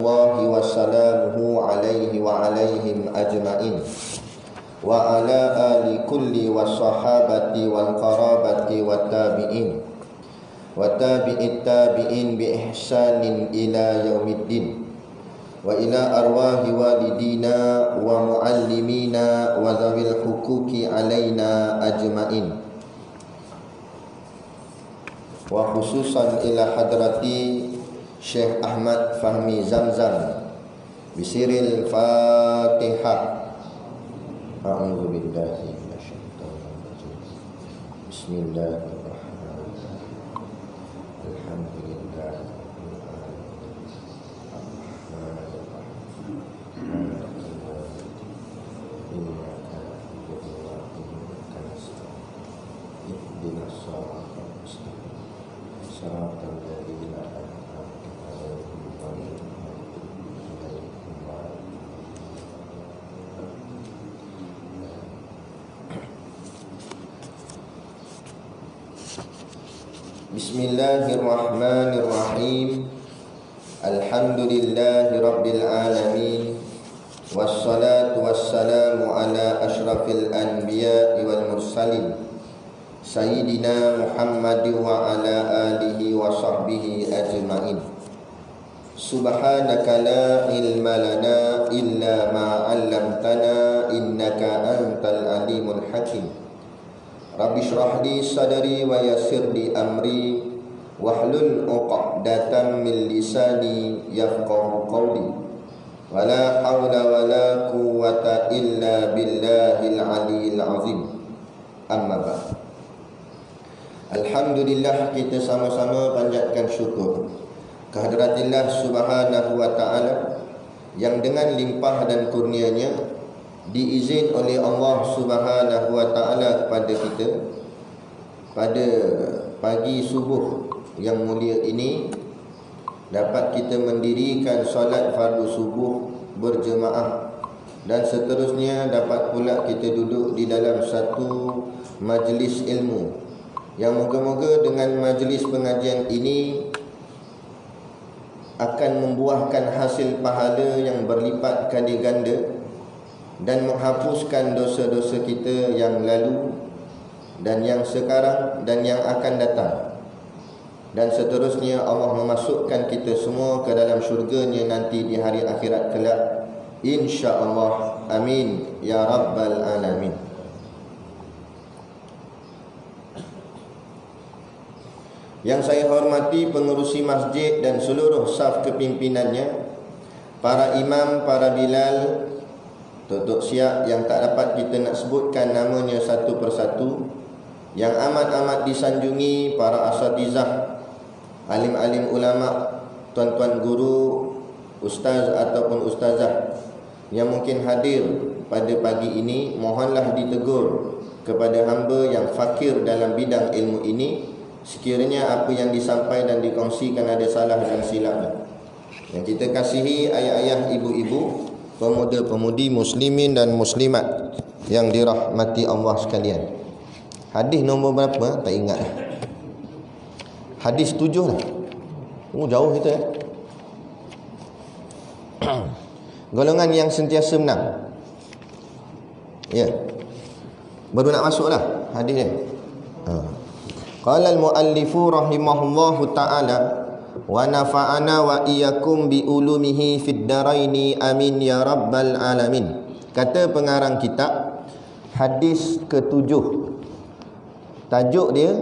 Allahi wa salamuhu alaihi wa alaihim ajma'in wa ala ali kulli wa sahabati wal qarabati wa tabi'in wa tabi'it tabi'in bi ihsanin ila yaumiddin wa ila arwahi walidina wa muallimina wa zawil hukuki alaina ajma'in wa khususan ila hadrati Syekh Ahmad Fahmi Zamzam bisiril Fatihah. A'udzu billahi minasyaitonir rajim. Bismillahirrahmanirrahim. Alhamdulillah. Bismillahirrahmanirrahim. Alhamdulillahi rabbil alamin. Wassalatu wassalamu ala ashrafil anbiya'i wal mursalin Sayyidina Muhammad wa ala alihi wa sahbihi ajma'in. Subhanaka la ilma lana illa ma 'allamtana innaka antal alimul hakim. Rabbi shrah li sadri wa yassir li amri wahlul 'uqdatam min lisani yafqahu qawli. Wala haula wala quwwata illa billahil aliyyil azim. Amma ba'd. Alhamdulillah, kita sama-sama panjatkan syukur kehadiratillah subhanahu wa ta'ala yang dengan limpah dan kurnianya diizin oleh Allah subhanahu wa ta'ala kepada kita pada pagi subuh yang mulia ini dapat kita mendirikan solat fardu subuh berjemaah, dan seterusnya dapat pula kita duduk di dalam satu majlis ilmu yang moga-moga dengan majlis pengajian ini akan membuahkan hasil pahala yang berlipat kali ganda dan menghapuskan dosa-dosa kita yang lalu dan yang sekarang dan yang akan datang. Dan seterusnya Allah memasukkan kita semua ke dalam syurganya nanti di hari akhirat kelak, insya-Allah. Amin ya rabbal alamin. Yang saya hormati pengerusi masjid dan seluruh saf kepimpinannya, para imam, para bilal, Tok Siap yang tak dapat kita nak sebutkan namanya satu persatu, yang amat-amat disanjungi para asatizah, alim-alim ulama, tuan-tuan guru, ustaz ataupun ustazah yang mungkin hadir pada pagi ini, mohonlah ditegur kepada hamba yang fakir dalam bidang ilmu ini. Sekiranya apa yang disampaikan dan dikongsikan ada salah dan silap. Yang kita kasihi ayah-ayah, ibu-ibu, pemuda-pemudi muslimin dan muslimat yang dirahmati Allah sekalian. Hadis nombor berapa? Tak ingat. Hadis 7 lah. Jauh kita. Golongan yang sentiasa menang. Ya. Baru nak masuk lah hadis ni. Qala al-muallifu rahimahullahu ta'ala wa nafa'ana wa iyyakum bi ulumihi fid daraini amin ya rabbal alamin. Kata pengarang kitab, hadis ke-7. Tajuk dia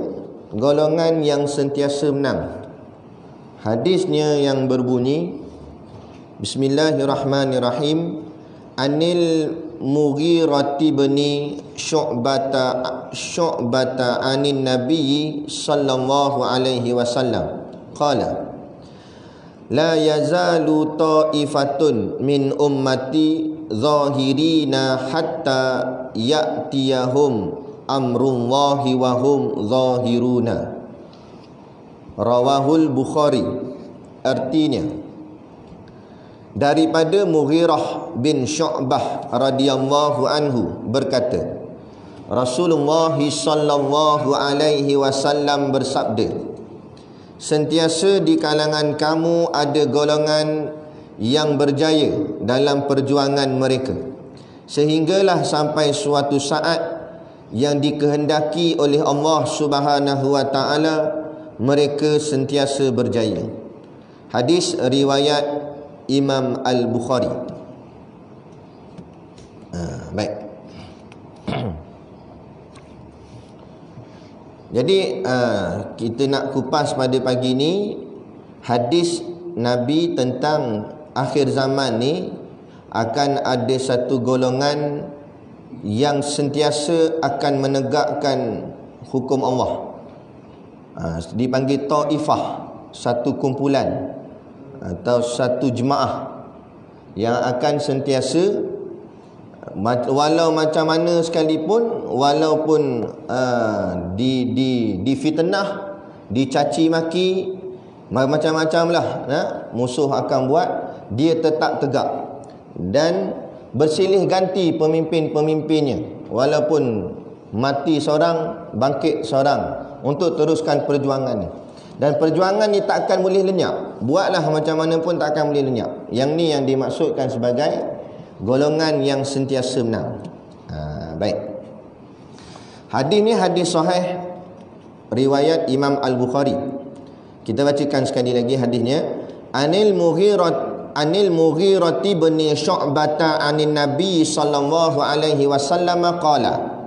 golongan yang sentiasa menang. Hadisnya yang berbunyi, Bismillahirrahmanirrahim. Anil Mughirah bin Syu'bata anin Nabi sallallahu alaihi wasallam qala la yazalu ta'ifatun min ummati zahirina hatta ya'tiyahum amrullahi wa hum zahiruna. Rawahul Bukhari. Artinya, daripada Mughirah bin Syu'bah radhiyallahu anhu berkata, Rasulullah sallallahu alaihi wasallam bersabda, sentiasa di kalangan kamu ada golongan yang berjaya dalam perjuangan mereka, sehinggalah sampai suatu saat yang dikehendaki oleh Allah Subhanahu wa taala mereka sentiasa berjaya. Hadis riwayat Imam Al-Bukhari. Baik. Jadi kita nak kupas pada pagi ni hadis Nabi tentang akhir zaman ni akan ada satu golongan yang sentiasa akan menegakkan hukum Allah. Dipanggil Taifah, satu kumpulan atau satu jemaah yang akan sentiasa, walau macam mana sekalipun, walaupun difitnah, dicaci maki, macam-macam lah musuh akan buat, dia tetap tegak dan bersilih ganti pemimpin-pemimpinnya, walaupun mati seorang, bangkit seorang untuk teruskan perjuangan ni. Dan perjuangan ni takkan boleh lenyap, buatlah macam mana pun takkan boleh lenyap. Yang ni yang dimaksudkan sebagai golongan yang sentiasa menang. Baik. Hadis ni hadis sahih riwayat Imam Al-Bukhari. Kita bacakan sekali lagi hadisnya. Anil Mughirah bin Syu'bah anin Nabi sallallahu alaihi wasallam qala.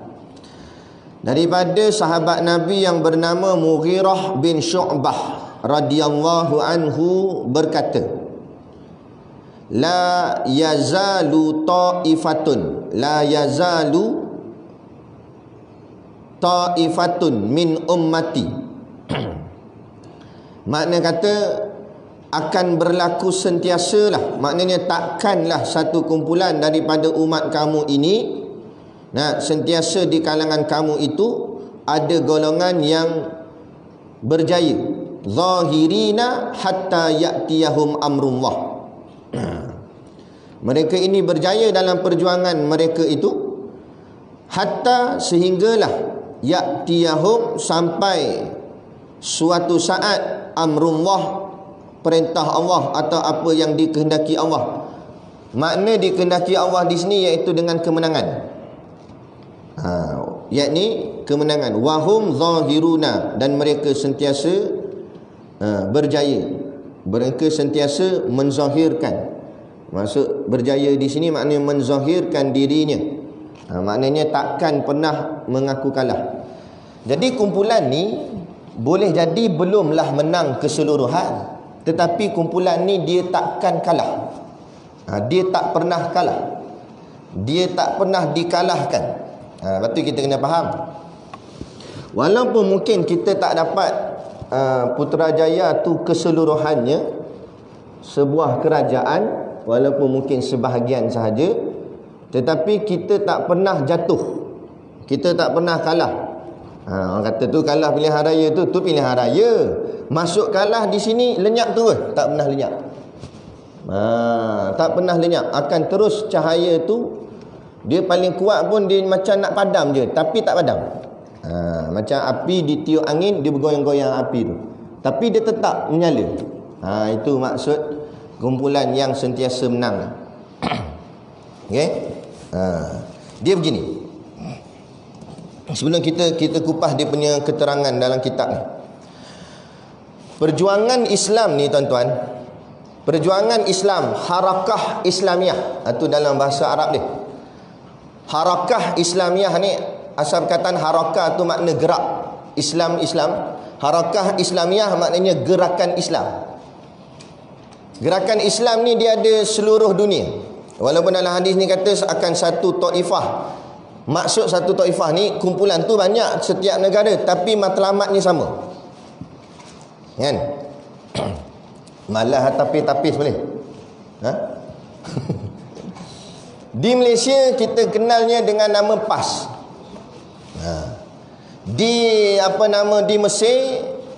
Daripada sahabat Nabi yang bernama Mughirah bin Syu'bah radhiyallahu anhu berkata, La yazalu ta'ifatun min ummati. Makna kata akan berlaku sentiasalah, maknanya takkanlah satu kumpulan daripada umat kamu ini, sentiasa di kalangan kamu itu ada golongan yang berjaya, zahirina hatta ya'tiyahum amrullah. Mereka ini berjaya dalam perjuangan mereka itu hatta sehinggalah ya'tiyahum, sampai suatu saat amrullah, perintah Allah atau apa yang dikehendaki Allah. Makna dikehendaki Allah di sini iaitu dengan kemenangan. Yakni kemenangan. Wahum zahiruna, dan mereka sentiasa berjaya. Mereka sentiasa menzahirkan. Maksud berjaya di sini maknanya menzahirkan dirinya. Maknanya takkan pernah mengaku kalah. Jadi kumpulan ni boleh jadi belumlah menang keseluruhan, tetapi kumpulan ni dia takkan kalah. Dia tak pernah kalah. Dia tak pernah dikalahkan. Lepas tu kita kena faham. Walaupun mungkin kita tak dapat Putrajaya tu keseluruhannya, sebuah kerajaan, walaupun mungkin sebahagian sahaja, tetapi kita tak pernah jatuh. Kita tak pernah kalah. Orang kata tu kalah pilihan raya tu pilihan raya. Masuk kalah di sini lenyap tu ke? Tak pernah lenyap. Tak pernah lenyap. Akan terus cahaya tu, dia paling kuat pun dia macam nak padam je, tapi tak padam. Macam api ditiup angin, dia bergoyang-goyang api tu, tapi dia tetap menyala. Itu maksud kumpulan yang sentiasa menang. Okey. Dia begini. Sebelum kita kupas dia punya keterangan dalam kitab ni. Perjuangan Islam ni tuan-tuan, perjuangan Islam, harakah Islamiyah, itu dalam bahasa Arab dia. Harakah Islamiyah ni, asal perkataan harakah tu makna gerak. Islam. Harakah Islamiyah maknanya gerakan Islam. Gerakan Islam ni dia ada seluruh dunia. Walaupun dalam hadis ni kata akan satu taifah. Maksud satu taifah ni, kumpulan tu banyak setiap negara, tapi matlamatnya sama. Kan? Malah tapis-tapis boleh. Di Malaysia kita kenalnya dengan nama PAS. Di di Mesir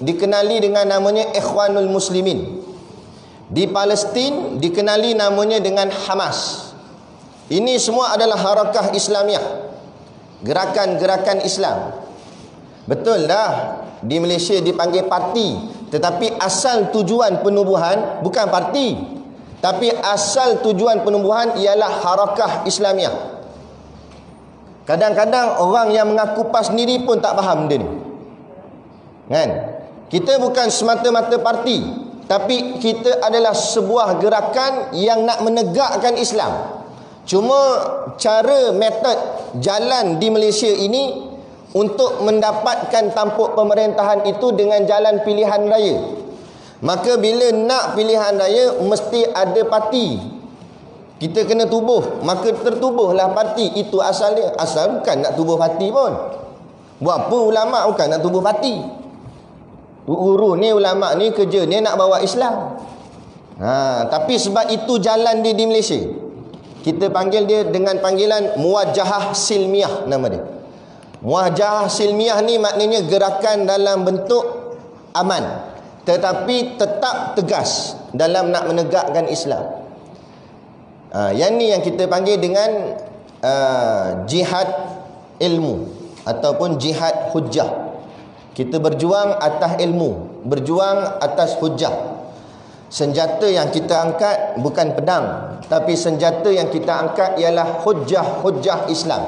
dikenali dengan namanya Ikhwanul Muslimin. Di Palestin dikenali namanya dengan Hamas. Ini semua adalah harakah Islamiyah, gerakan-gerakan Islam. Betul dah, di Malaysia dipanggil parti, tetapi asal tujuan penubuhan bukan parti, Tapi asal tujuan penubuhan ialah harakah Islamiah. Kadang-kadang orang yang mengaku PAS sendiri pun tak faham dia ni. Kan? Kita bukan semata-mata parti, tapi kita adalah sebuah gerakan yang nak menegakkan Islam. Cuma cara, metod, jalan di Malaysia ini untuk mendapatkan tampuk pemerintahan itu dengan jalan pilihan raya. Maka bila nak pilihan raya, mesti ada parti. Kita kena tubuh, maka tertubuhlah parti. Itu asal dia. Asal bukan nak tubuh parti pun. Buat apa ulama' bukan nak tubuh parti. Guru ni, ulama' ni kerja ni nak bawa Islam. Tapi sebab itu jalan dia di Malaysia, kita panggil dia dengan panggilan muwajahah silmiah, nama dia. Muwajahah silmiah ni maknanya gerakan dalam bentuk aman, tetapi tetap tegas dalam nak menegakkan Islam. Yang ni yang kita panggil dengan jihad ilmu ataupun jihad hujjah. Kita berjuang atas ilmu, berjuang atas hujjah. Senjata yang kita angkat bukan pedang, tapi senjata yang kita angkat ialah hujjah-hujjah Islam.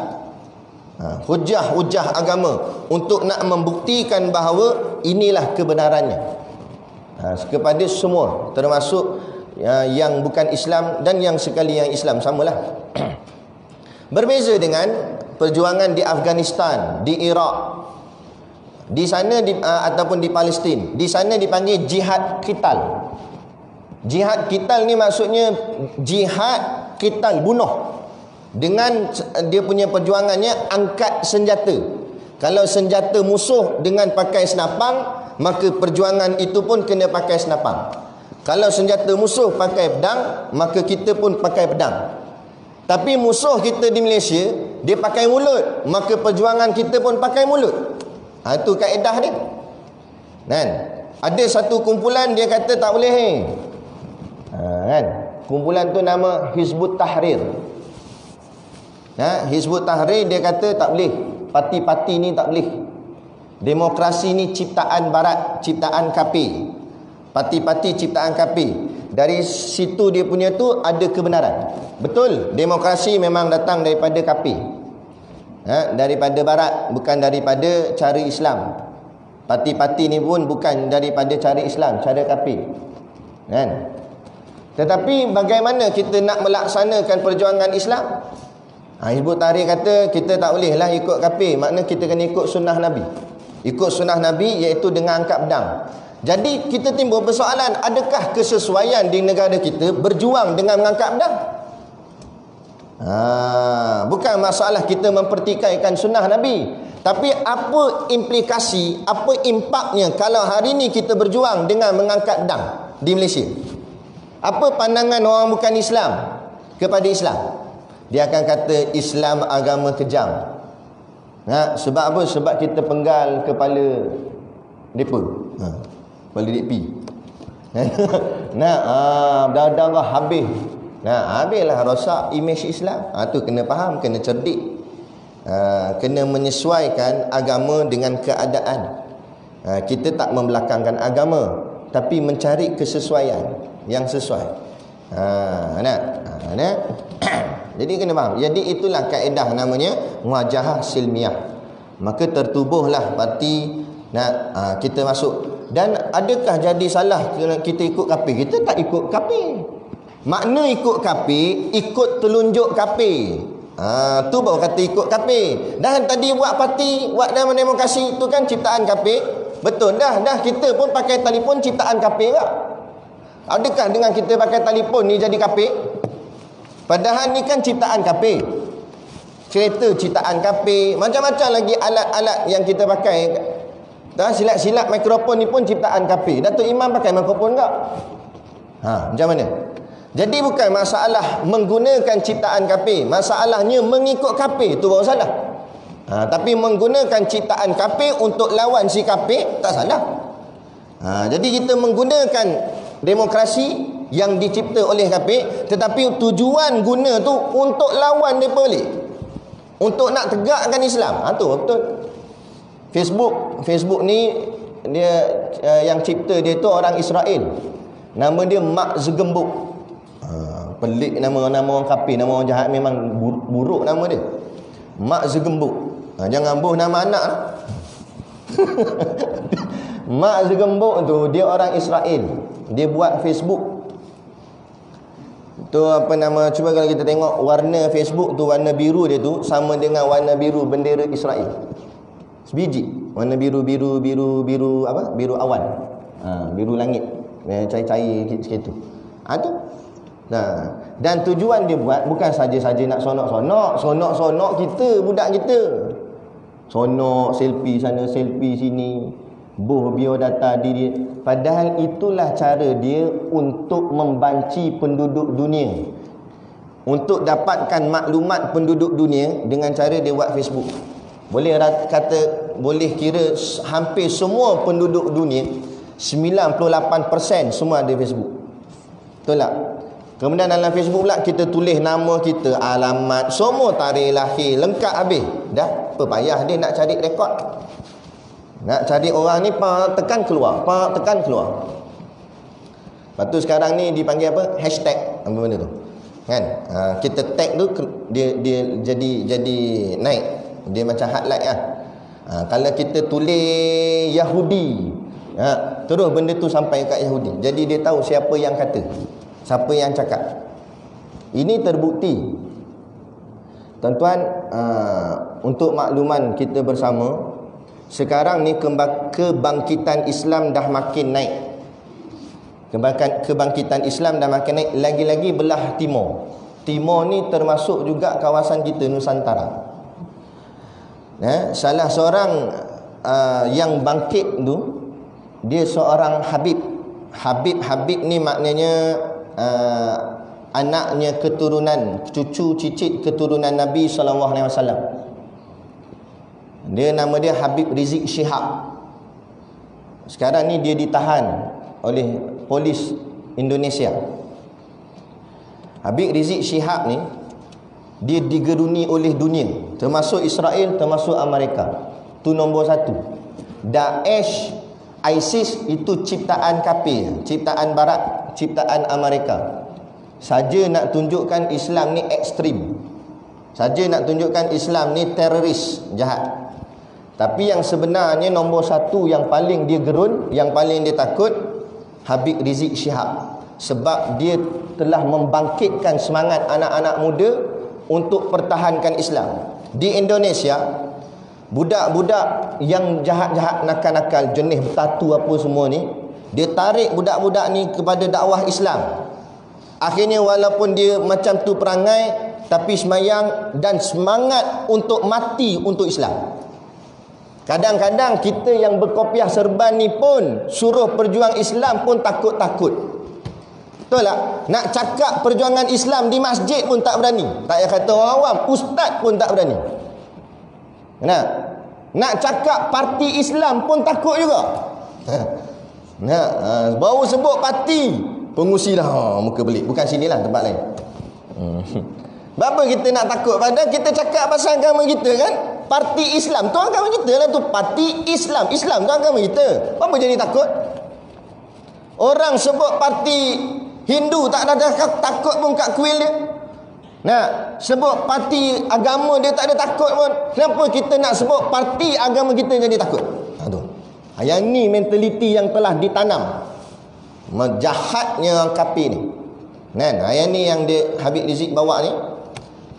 Hujjah-hujjah agama untuk nak membuktikan bahawa inilah kebenarannya. Kepada semua, termasuk yang bukan Islam dan yang sekali yang Islam, samalah. Berbeza dengan perjuangan di Afghanistan, di Iraq, di sana ataupun di Palestin. Di sana dipanggil jihad qital. Jihad qital ni maksudnya jihad qital, bunuh. Dengan dia punya perjuangannya angkat senjata. Kalau senjata musuh dengan pakai senapang, maka perjuangan itu pun kena pakai senapang. Kalau senjata musuh pakai pedang, maka kita pun pakai pedang. Tapi musuh kita di Malaysia, dia pakai mulut, maka perjuangan kita pun pakai mulut. Itu kaedah dia. Kan? Ada satu kumpulan dia kata tak boleh. Kan? Kumpulan tu nama Hizbut Tahrir. Hizbut Tahrir dia kata tak boleh. Parti-parti ni tak boleh. Demokrasi ni ciptaan barat, ciptaan kafir. Parti-parti ciptaan kafir. Dari situ dia punya tu ada kebenaran. Betul, demokrasi memang datang daripada kafir. Daripada barat, bukan daripada cara Islam. Parti-parti ni pun bukan daripada cara Islam, cara kafir. Kan? Tetapi bagaimana kita nak melaksanakan perjuangan Islam? Hizbut Tahrir kata kita tak bolehlah ikut kafir, makna kita kena ikut sunnah Nabi. Ikut sunnah Nabi iaitu dengan angkat pedang. Jadi kita timbul persoalan, adakah kesesuaian di negara kita berjuang dengan mengangkat pedang? Bukan masalah kita mempertikaikan sunnah Nabi, tapi apa implikasi, apa impaknya kalau hari ini kita berjuang dengan mengangkat pedang di Malaysia? Apa pandangan orang bukan Islam kepada Islam? Dia akan kata Islam agama kejam. Sebab apa? Sebab kita penggal kepala mereka. Kepala DP. Darah habis. Habislah rosak imej Islam. Tu kena faham, kena cerdik. Kena menyesuaikan agama dengan keadaan. Kita tak membelakangkan agama, tapi mencari kesesuaian yang sesuai. Jadi kena faham. Jadi itulah kaedah namanya muwajahah silmiah. Maka tertubuhlah parti kita masuk. Dan adakah jadi salah kalau kita ikut kafir? Kita tak ikut kafir. Makna ikut kafir, ikut telunjuk kafir. Tu baru kata ikut kafir. Dan tadi buat parti, buat dalam demokrasi itu kan ciptaan kafir. Betul dah kita pun pakai telefon ciptaan kafir tak? Adakah dengan kita pakai telefon ni jadi kafir? Padahal ni kan ciptaan kafir. Kereta ciptaan kafir, macam-macam lagi alat-alat yang kita pakai. Silat-silat mikrofon ni pun ciptaan kafir. Datuk Imam pakai mikrofon tak? Macam mana? Jadi bukan masalah menggunakan ciptaan kafir, masalahnya mengikut kafir, tu baru salah. Tapi menggunakan ciptaan kafir untuk lawan si kafir tak salah. Jadi kita menggunakan demokrasi yang dicipta oleh kafir, tetapi tujuan guna tu untuk lawan mereka balik, untuk nak tegakkan Islam. Tu betul. Facebook ni dia yang cipta dia tu orang Israel. Nama dia Mark Zuckerberg. Pelik nama orang kafir, nama orang jahat memang buruk nama dia. Mak Zuckerberg. Jangan buh nama anak lah. Mak Zuckerberg tu dia orang Israel. Dia buat Facebook. Tu apa nama, cuba kalau kita tengok warna Facebook tu, warna biru dia tu sama dengan warna biru bendera Israel. Sebiji. Warna biru apa? Biru awan. Biru langit. Cair-cair sikit tu. Tu. Nah, dan tujuan dia buat bukan saja-saja nak sonok kita, budak kita. Sonok selfie sana, selfie sini. Biodata diri. Padahal itulah cara dia untuk membanci penduduk dunia. Untuk dapatkan maklumat penduduk dunia dengan cara dia buat Facebook. Boleh kira hampir semua penduduk dunia 98% semua ada Facebook. Betul tak? Kemudian dalam Facebook pula kita tulis nama kita, alamat, semua tarikh lahir lengkap habis. Dah, apa payah dia nak cari rekod. Nak cari orang ni tekan keluar. Lepas tu sekarang ni dipanggil apa? Hashtag. Apa benda tu? Kan? Kita tag tu dia jadi naik. Dia macam highlight lah. Kalau kita tulis Yahudi, terus benda tu sampai kat Yahudi. Jadi dia tahu siapa yang kata, siapa yang cakap. Ini terbukti. Tuan-tuan, untuk makluman kita bersama, sekarang ni kebangkitan Islam dah makin naik. Kebangkitan Islam dah makin naik. Lagi-lagi belah timur. Timur ni termasuk juga kawasan kita, Nusantara. Salah seorang yang bangkit tu, dia seorang Habib. Habib ni maknanya anaknya keturunan, cucu cicit keturunan Nabi SAW. Dia nama dia Habib Rizik Shihab. Sekarang ni dia ditahan oleh polis Indonesia. Habib Rizik Shihab ni dia digeruni oleh dunia, termasuk Israel, termasuk Amerika. Tu nombor satu. Daesh, ISIS itu ciptaan kafir, ciptaan barat, ciptaan Amerika. Saja nak tunjukkan Islam ni ekstrim, saja nak tunjukkan Islam ni teroris, jahat. Tapi yang sebenarnya nombor satu yang paling dia gerun, yang paling dia takut, Habib Rizik Shihab. Sebab dia telah membangkitkan semangat anak-anak muda untuk pertahankan Islam. Di Indonesia, budak-budak yang jahat-jahat, nakal-nakal, jenis bertatu apa semua ni, dia tarik budak-budak ni kepada dakwah Islam. Akhirnya walaupun dia macam tu perangai, tapi semayang dan semangat untuk mati untuk Islam. Kadang-kadang kita yang berkopiah serban ni pun suruh perjuang Islam pun takut-takut. Betul tak? Nak cakap perjuangan Islam di masjid pun tak berani. Tak payah kata orang awam, ustaz pun tak berani. Nak cakap parti Islam pun takut juga. Baru sebut parti, pengusi dah muka belik. Bukan sinilah, tempat lain. Berapa kita nak takut? Padahal kita cakap pasal agama kita kan. Parti Islam tu agama kita lah tu. Parti Islam, Islam tu agama kita. Apa jadi takut? Orang sebut parti Hindu tak ada takut pun kat kuil dia. Sebut parti agama dia tak ada takut pun. Kenapa kita nak sebut parti agama kita jadi takut? Yang ni mentaliti yang telah ditanam. Jahatnya orang kafir ni. Yang ni yang dia Habib Rizik bawa ni.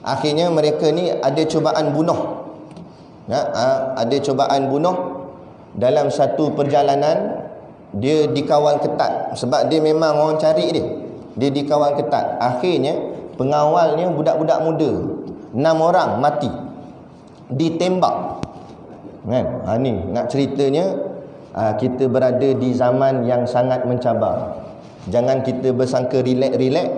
Akhirnya mereka ni ada cubaan bunuh. Ada cubaan bunuh dalam satu perjalanan. Dia dikawal ketat sebab dia memang orang cari dia. Dia dikawal ketat. Akhirnya pengawalnya budak-budak muda 6 orang mati ditembak. Ni nak ceritanya, kita berada di zaman yang sangat mencabar. Jangan kita bersangka relax-relax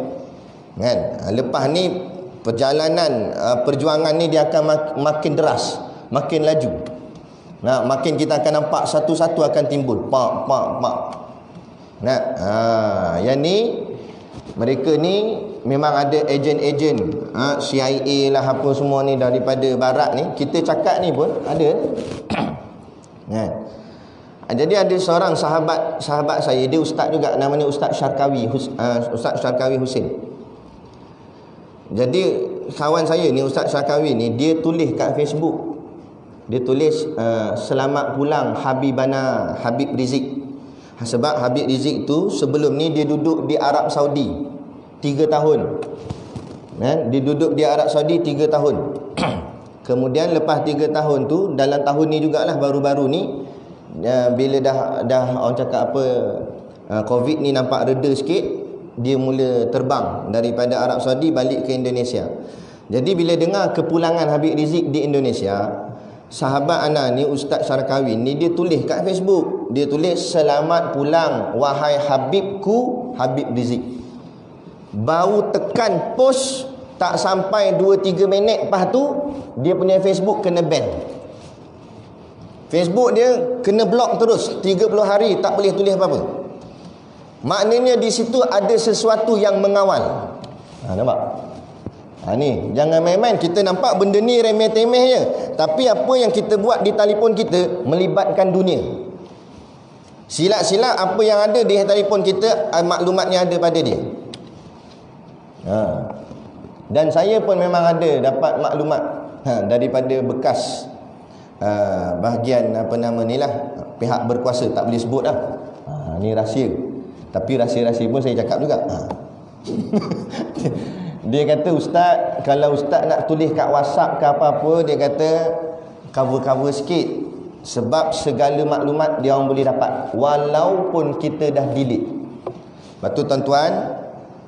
kan. Lepas ni perjalanan perjuangan ni dia akan makin deras, makin laju. Makin kita akan nampak satu-satu akan timbul. Pak. Yang ni mereka ni memang ada ejen-ejen CIA lah apa semua ni daripada barat ni. Kita cakap ni pun ada. Jadi ada seorang sahabat saya, dia ustaz juga, namanya Ustaz Syarkawi, Ustaz Syarkawi Husin. Jadi kawan saya ni, Ustaz Syarkawi ni, dia tulis kat Facebook. Dia tulis selamat pulang Habibana Habib Rizik. Sebab Habib Rizik tu sebelum ni dia duduk di Arab Saudi 3 tahun. Dia duduk di Arab Saudi 3 tahun. Kemudian lepas 3 tahun tu, dalam tahun ni jugalah, baru-baru ni, bila dah orang cakap apa, Covid ni nampak reda sikit, dia mula terbang daripada Arab Saudi balik ke Indonesia. Jadi bila dengar kepulangan Habib Rizik di Indonesia, sahabat ana ni, Ustaz Syarkawi ni, dia tulis kat Facebook. Dia tulis, selamat pulang wahai Habibku Habib Rizik. Baru tekan post, tak sampai 2-3 minit lepas tu, dia punya Facebook kena ban. Facebook dia kena block terus 30 hari, tak boleh tulis apa-apa. Maknanya di situ ada sesuatu yang mengawal. Nampak? Ni jangan main-main. Kita nampak benda ni remeh-temeh je, tapi apa yang kita buat di telefon kita melibatkan dunia. Silat-silat apa yang ada di telefon kita, maklumatnya ada pada dia. Dan saya pun memang ada dapat maklumat daripada bekas bahagian apa nama ni lah, pihak berkuasa, tak boleh sebut lah. Ni rahsia. Tapi rahsia-rahsia pun saya cakap juga. Dia kata, Ustaz, kalau Ustaz nak tulis kat WhatsApp ke apa-apa, dia kata cover-cover sikit. Sebab segala maklumat dia orang boleh dapat, walaupun kita dah delete. Lepas tu tuan-tuan,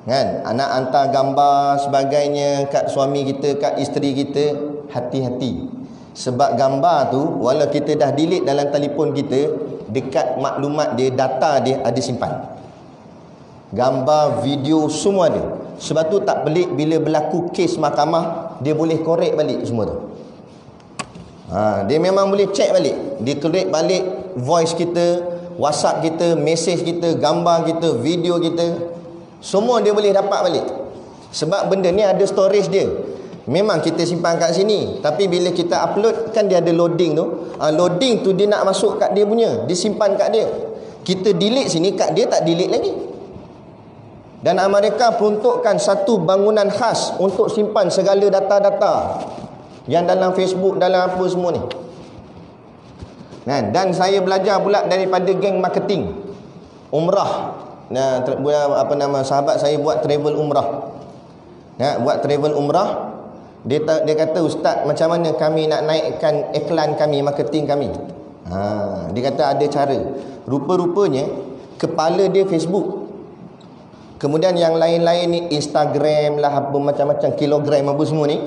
kan, anak hantar gambar sebagainya kat suami kita, kat isteri kita, hati-hati. Sebab gambar tu, walau kita dah delete dalam telefon kita, dekat maklumat dia, data dia ada simpan. Gambar, video, semua ada. Sebab tu tak pelik bila berlaku kes mahkamah, dia boleh korek balik semua tu. Dia memang boleh check balik. Dia korek balik voice kita, WhatsApp kita, message kita, gambar kita, video kita, semua dia boleh dapat balik. Sebab benda ni ada storage dia. Memang kita simpan kat sini, tapi bila kita upload, kan dia ada loading tu. Loading tu dia nak masuk kat dia punya, disimpan kat dia. Kita delete sini, kat dia tak delete lagi. Dan Amerika peruntukkan satu bangunan khas untuk simpan segala data-data yang dalam Facebook, dalam apa semua ni. Dan saya belajar pula daripada geng marketing umrah. Apa nama, sahabat saya buat travel umrah. Buat travel umrah. Dia kata, Ustaz, macam mana kami nak naikkan iklan kami, marketing kami? Dia kata ada cara. Rupa-rupanya kepala dia Facebook, kemudian yang lain-lain ni Instagram lah, apa macam-macam, kilogram apa semua ni,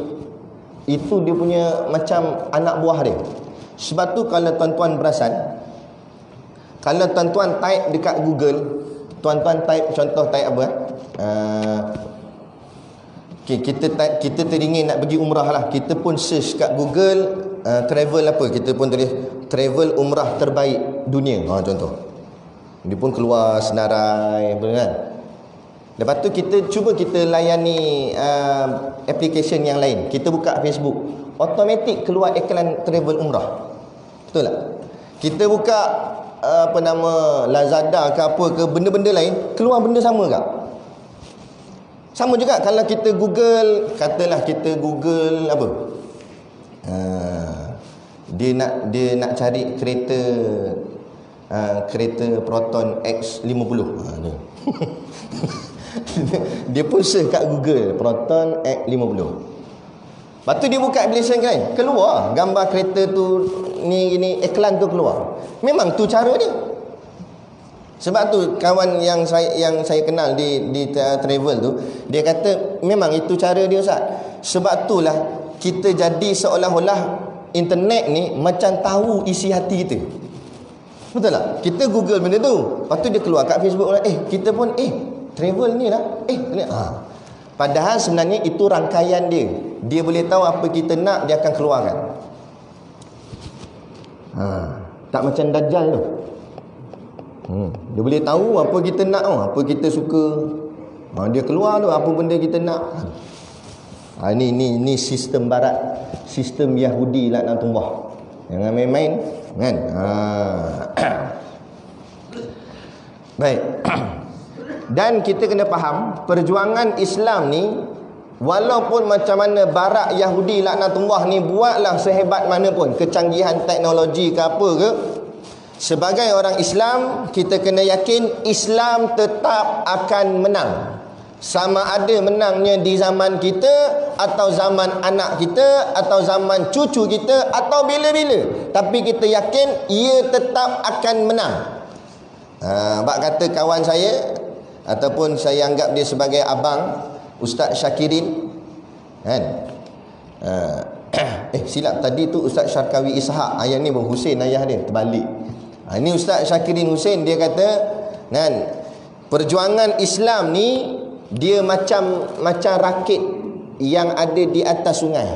itu dia punya macam anak buah dia. Sebab tu kalau tuan-tuan perasan, kalau tuan-tuan type dekat Google, tuan-tuan type, contoh type apa? Kita teringin nak pergi umrah lah, kita pun search kat Google travel apa, kita pun tulis travel umrah terbaik dunia, contoh. Dia pun keluar senarai, kan? Lepas tu kita layani application yang lain. Kita buka Facebook, automatik keluar iklan travel umrah. Betul tak? Kita buka apa nama, Lazada ke apa ke, benda-benda lain, keluar benda sama tak? Sama juga kalau kita Google, katalah kita Google apa? Dia nak cari kereta Proton X50. Dia pun search kat Google Proton X50. Lepas tu dia buka application kan, keluar gambar kereta tu, ni iklan tu keluar. Memang tu cara dia. Sebab tu kawan yang saya kenal di travel tu, dia kata memang itu cara dia, Ustaz. Sebab itulah kita jadi seolah-olah internet ni macam tahu isi hati kita. Betul tak? Kita Google benda tu, lepas tu dia keluar kat Facebook, kita pun travel ni lah, padahal sebenarnya itu rangkaian dia. Dia boleh tahu apa kita nak, dia akan keluarkan. Tak macam Dajjal tu. Dia boleh tahu apa kita nak, apa kita suka. Dia keluar tu apa benda kita nak. Ni sistem barat, sistem Yahudi laknatullah. Jangan main-main, kan? Baik. Dan kita kena faham, perjuangan Islam ni Walaupun macam mana barak Yahudi laknatullah ni buatlah sehebat mana pun, kecanggihan teknologi ke apa ke, sebagai orang Islam kita kena yakin Islam tetap akan menang. Sama ada menangnya di zaman kita, atau zaman anak kita, atau zaman cucu kita, atau bila-bila, tapi kita yakin ia tetap akan menang. Bak kata kawan saya, ataupun saya anggap dia sebagai abang, Ustaz Syakirin, kan? Silap tadi tu Ustaz Syarkawi Ishak, ayah ni Bung Husin ayah dia, terbalik. Ini Ustaz Syakirin Husin, dia kata, kan, perjuangan Islam ni dia macam rakit yang ada di atas sungai.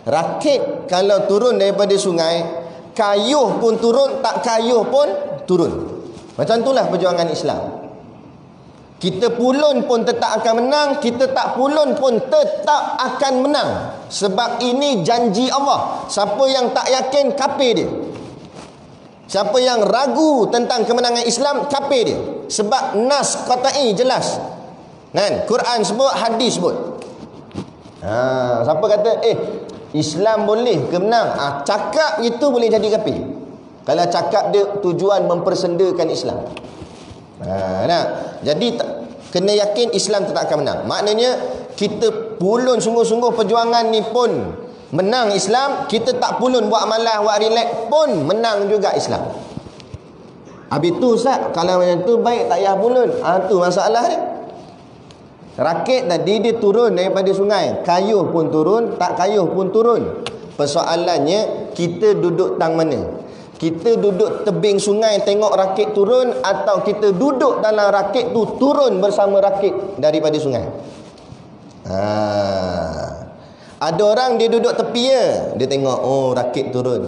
Rakit kalau turun daripada sungai, kayuh pun turun, tak kayuh pun turun. Macam itulah perjuangan Islam. Kita pulun pun tetap akan menang, kita tak pulun pun tetap akan menang. Sebab ini janji Allah. Siapa yang tak yakin, kafir dia. Siapa yang ragu tentang kemenangan Islam, kafir dia. Sebab nas qat'i jelas, kan? Quran sebut, hadis sebut. Siapa kata Islam boleh ke menang, cakap itu boleh jadi kafir. Kalau cakap dia tujuan mempersendakan Islam. Jadi kena yakin Islam tetap akan menang. Maknanya kita pulun sungguh-sungguh perjuangan ni pun menang Islam, kita tak pulun buat malas, buat relax pun menang juga Islam. Habis tu Ustaz, kalau macam tu baik tak payah pulun. Tu masalah dia. Rakit tadi dia turun daripada sungai, kayuh pun turun, tak kayuh pun turun. Persoalannya kita duduk tang mana? Kita duduk tebing sungai tengok rakit turun, atau kita duduk dalam rakit tu turun bersama rakit daripada sungai? Ada orang dia duduk tepi dia tengok, rakit turun.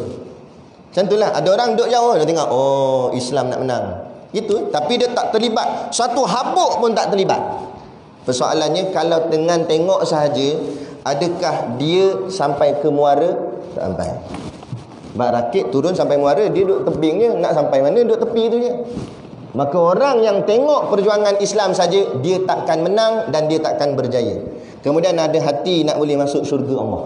Macam itulah. Ada orang duduk jauh, dia tengok, Islam nak menang. Itu, tapi dia tak terlibat. Satu habuk pun tak terlibat. Persoalannya kalau dengan tengok sahaja, adakah dia sampai ke muara? Tak sampai. Bak rakit turun sampai muara, dia duduk tebing je, nak sampai mana duduk tepi tu je. Maka orang yang tengok perjuangan Islam saja, dia takkan menang dan dia takkan berjaya. Kemudian ada hati nak boleh masuk syurga Allah.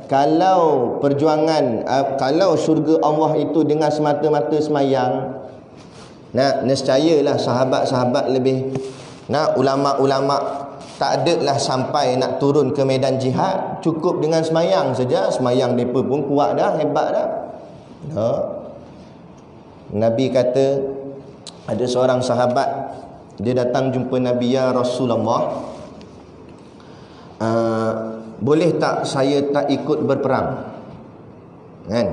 Kalau perjuangan, kalau syurga Allah itu dengan semata-mata semayang, nescayalah sahabat-sahabat lebih, ulama-ulama tak adalah sampai nak turun ke medan jihad, cukup dengan semayang saja. Semayang mereka pun kuat dah, hebat dah. Nabi kata, ada seorang sahabat, dia datang jumpa Nabi, ya Rasulullah, boleh tak saya tak ikut berperang? Kan?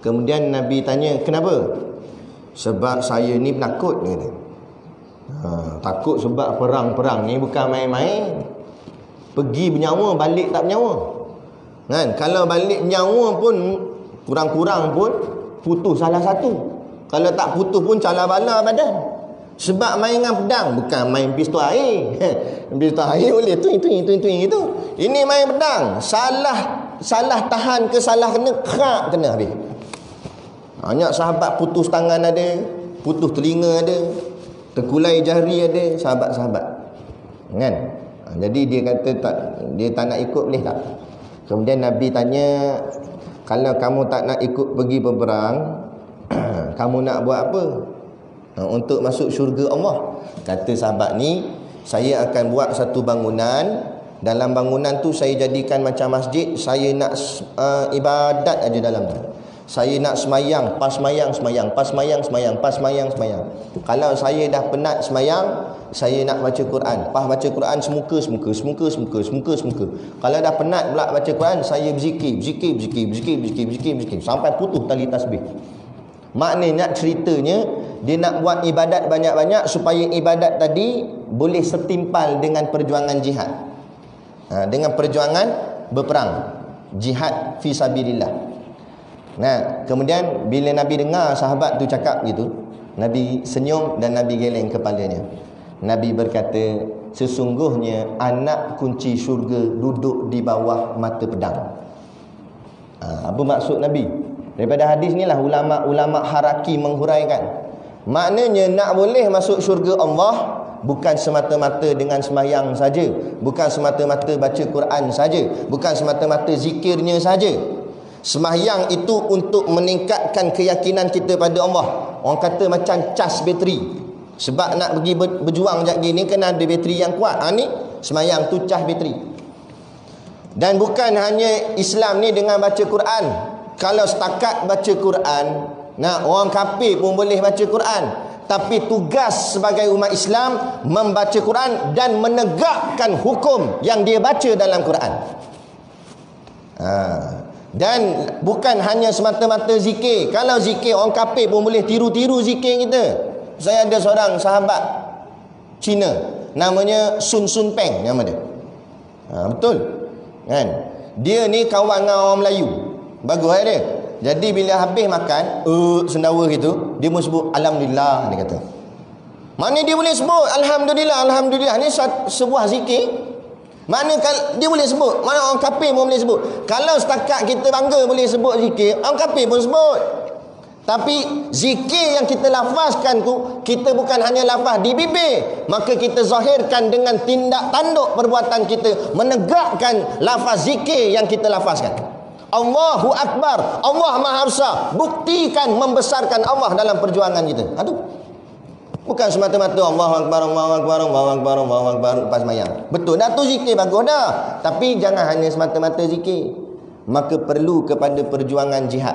Kemudian Nabi tanya, kenapa? Sebab saya ni penakut, dia kata. Takut sebab perang-perang ni bukan main-main. Pergi bernyawa, balik tak bernyawa, kan? Kalau balik nyawa pun kurang-kurang pun putus salah satu. Kalau tak putus pun cala bala badan. Sebab main dengan pedang, bukan main pistol air. Pistol air boleh tuing itu. Ini main pedang, salah tahan ke salah kena habis. Banyak sahabat putus tangan ada, putus telinga ada, terkulai jari ada, sahabat-sahabat, kan? Jadi dia kata dia tak nak ikut, boleh tak? Kemudian Nabi tanya, kalau kamu tak nak ikut pergi berperang, kamu nak buat apa untuk masuk syurga Allah? Kata sahabat ni, saya akan buat satu bangunan. Dalam bangunan tu saya jadikan macam masjid. Saya nak ibadat aja dalam tu. Saya nak semayang, pas semayang, pas semayang, pas semayang. Kalau saya dah penat semayang, saya nak baca Quran. Pas baca Quran semuka. Kalau dah penat pula baca Quran, saya berzikir sampai putus tali tasbih. Maknanya ceritanya, dia nak buat ibadat banyak-banyak supaya ibadat tadi boleh setimpal dengan perjuangan jihad, dengan perjuangan berperang, jihad fi sabilillah. Kemudian bila Nabi dengar sahabat tu cakap gitu, Nabi senyum dan Nabi geleng kepalanya. Nabi berkata, sesungguhnya anak kunci syurga duduk di bawah mata pedang. Apa maksud Nabi? Daripada hadis ni lah ulama-ulama haraki menghuraikan. Maknanya nak boleh masuk syurga Allah, bukan semata-mata dengan sembahyang saja, bukan semata-mata baca Quran saja, bukan semata-mata zikirnya saja. Sembahyang itu untuk meningkatkan keyakinan kita pada Allah. Orang kata macam cas bateri. Sebab nak pergi berjuang sekejap gini kena ada bateri yang kuat. Ni sembahyang tu cas bateri. Dan bukan hanya Islam ni dengan baca Quran. Kalau setakat baca Quran, orang kafir pun boleh baca Quran. Tapi tugas sebagai umat Islam membaca Quran dan menegakkan hukum yang dia baca dalam Quran. Dan bukan hanya semata-mata zikir. Kalau zikir, orang kafir pun boleh tiru-tiru zikir kita. Saya ada seorang sahabat Cina, namanya Sun Sun Peng nama dia. Betul kan? Dia ni kawan dengan orang Melayu. Bagus dia. Jadi bila habis makan sendawa gitu, dia pun sebut Alhamdulillah, dia kata. Mana dia boleh sebut Alhamdulillah, Alhamdulillah. Ni sebuah zikir. Mana dia boleh sebut, mana orang kafir pun boleh sebut. Kalau setakat kita bangga boleh sebut zikir, orang kafir pun sebut. Tapi zikir yang kita lafazkan tu, kita bukan hanya lafaz di bibir, maka kita zahirkan dengan tindak tanduk perbuatan kita, menegakkan lafaz zikir yang kita lafazkan. Allahu Akbar, Allah Maha Besar. Buktikan membesarkan Allah dalam perjuangan kita. Aduh. Bukan semata-mata Allahu Akbar, Allahu Akbar, Allahu Akbar, Allahu Akbar lepas sembahyang. Betul dah tu zikir, bagus dah. Tapi jangan hanya semata-mata zikir. Maka perlu kepada perjuangan jihad.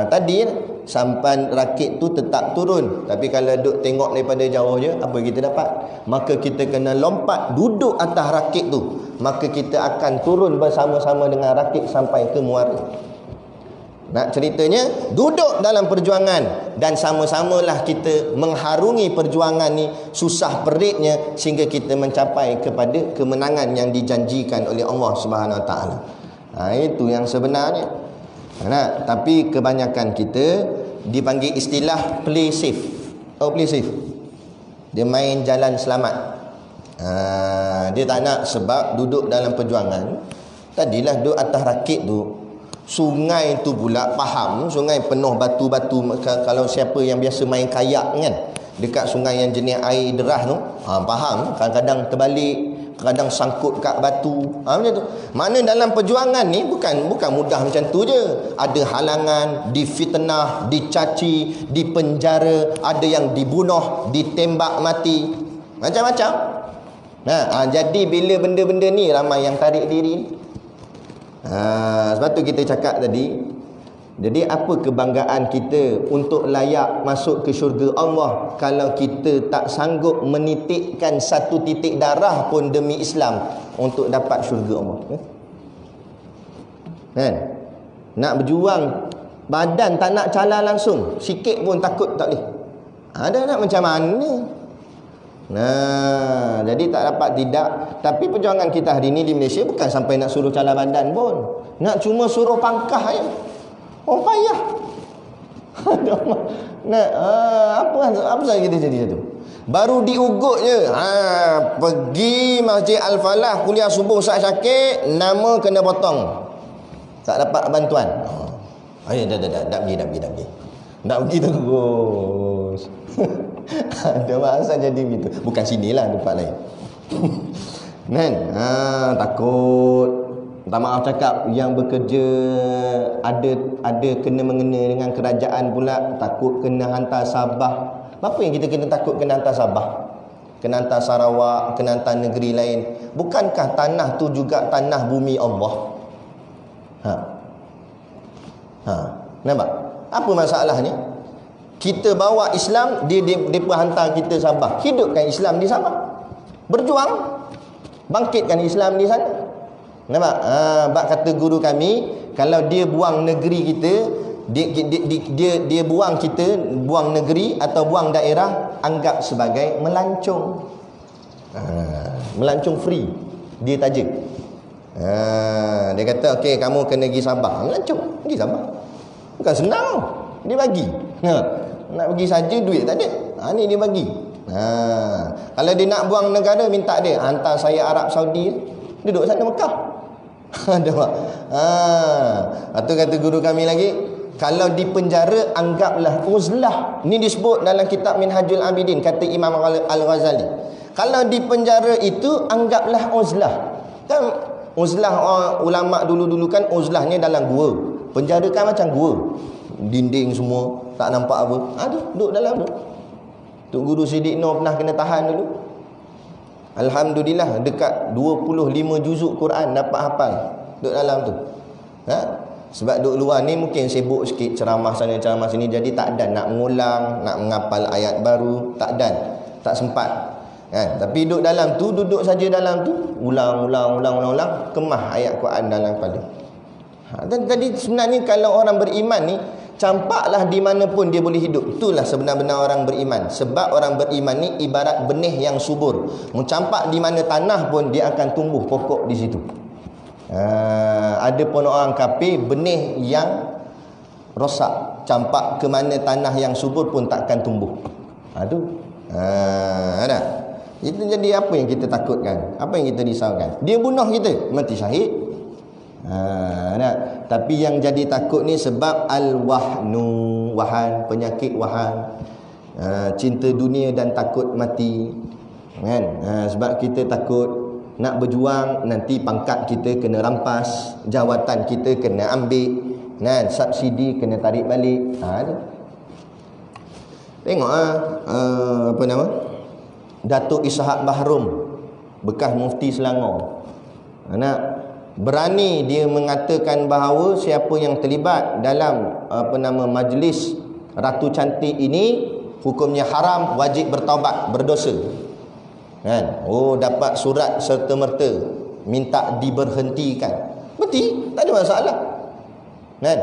Tadi sampan rakit tu tetap turun. Tapi kalau duk tengok daripada jauh je, apa kita dapat? Maka kita kena lompat duduk atas rakit tu. Maka kita akan turun bersama-sama dengan rakit sampai ke muara. Nak ceritanya, duduk dalam perjuangan dan sama-samalah kita mengharungi perjuangan ni susah peritnya sehingga kita mencapai kepada kemenangan yang dijanjikan oleh Allah Subhanahu Wa Taala. Itu yang sebenarnya. Tapi kebanyakan kita dipanggil istilah play safe. Play safe. Dia main jalan selamat. Dia tak nak, sebab duduk dalam perjuangan. Tadilah duduk atas rakit tu, sungai tu pula faham, sungai penuh batu-batu. Kalau siapa yang biasa main kayak kan, dekat sungai yang jenis air deras tu, faham, kadang-kadang terbalik, kadang sangkut kat batu, macam tu. Mana dalam perjuangan ni bukan mudah macam tu je. Ada halangan, difitnah, dicaci, dipenjara, ada yang dibunuh, ditembak mati, macam-macam. Jadi bila benda-benda ni ramai yang tarik diri. Sebab tu kita cakap tadi, jadi apa kebanggaan kita untuk layak masuk ke syurga Allah kalau kita tak sanggup menitikkan satu titik darah pun demi Islam untuk dapat syurga Allah? Kan? Nak berjuang, badan tak nak cala langsung, sikit pun takut tak boleh. Ada nak macam mana? Jadi tak dapat tidak. Tapi perjuangan kita hari ni di Malaysia bukan sampai nak suruh cala badan pun. Nak cuma suruh pangkah je. Payah. Apa sahaja kita jadi satu. Baru diugut je. Pergi Masjid Al-Falah kuliah subuh Ustaz Syakir, nama kena potong. Tak dapat bantuan. Dah pergi. Nak pergi terus. Ada masa jadi begitu. Bukan sinilah, tempat lain. Kan? Takut. Tak maaf cakap, yang bekerja ada kena mengena dengan kerajaan pula, takut kena hantar Sabah. Apa yang kita kena takut kena hantar Sabah? Kena hantar Sarawak, kena hantar negeri lain. Bukankah tanah tu juga tanah bumi Allah? Nampak? Apa masalahnya? Kita bawa Islam, dia pun hantar kita Sabah. Hidupkan Islam di Sabah. Berjuang, bangkitkan Islam di sana. Nampak? Bak kata guru kami, kalau dia buang negeri kita, dia buang kita, buang negeri atau buang daerah, anggap sebagai melancong. Melancong free. Dia taja. Dia kata, okey, kamu kena pergi Sabah. Melancong, pergi Sabah. Bukan senang. Dia bagi. Nak pergi saja duit tak ada. Ni dia bagi. Kalau dia nak buang negara, minta dia hantar saya Arab Saudi, duduk sana Mekah. Ada tak? Lepas tu kata guru kami lagi, Kalau di penjara, anggaplah uzlah. Ini disebut dalam kitab Minhajul Abidin, kata Imam Al-Ghazali. Kalau di penjara itu, anggaplah uzlah. Kan uzlah, ulama dulu-dulu kan uzlahnya dalam gua. Penjara kan macam gua, dinding semua, tak nampak apa. Duduk dalam tu. Tok Guru Siddiq Noh pernah kena tahan dulu. Alhamdulillah, dekat 25 juzuk Quran dapat hafal. Duduk dalam tu. Sebab duduk luar ni mungkin sibuk sikit, ceramah sana ceramah sini, jadi tak dan nak mengulang, nak menghafal ayat baru, tak dan, tak sempat. Tapi duduk dalam tu, duduk saja dalam tu, ulang, kemah ayat Quran dalam kepala. Jadi sebenarnya kalau orang beriman ni, campaklah di mana pun dia boleh hidup. Itulah sebenar-benar orang beriman. Sebab orang beriman ni ibarat benih yang subur. Mencampak di mana tanah pun dia akan tumbuh pokok di situ. Ada pun orang kafir, benih yang rosak, campak ke mana tanah yang subur pun takkan tumbuh. Ada. Itu jadi apa yang kita takutkan? Apa yang kita risaukan? Dia bunuh kita, mati syahid. Tapi yang jadi takut ni sebab al-wahnu, wahan, penyakit wahan, cinta dunia dan takut mati, kan? Sebab kita takut nak berjuang, nanti pangkat kita kena rampas, jawatan kita kena ambil, kan? Subsidi kena tarik balik. Tengok apa nama, Datuk Ishak Bahrum, bekas mufti Selangor. Berani dia mengatakan bahawa siapa yang terlibat dalam majlis Ratu Cantik ini, hukumnya haram, wajib bertaubat, berdosa. Kan? Dapat surat serta-merta minta diberhentikan. Berhenti, tak ada masalah. Kan?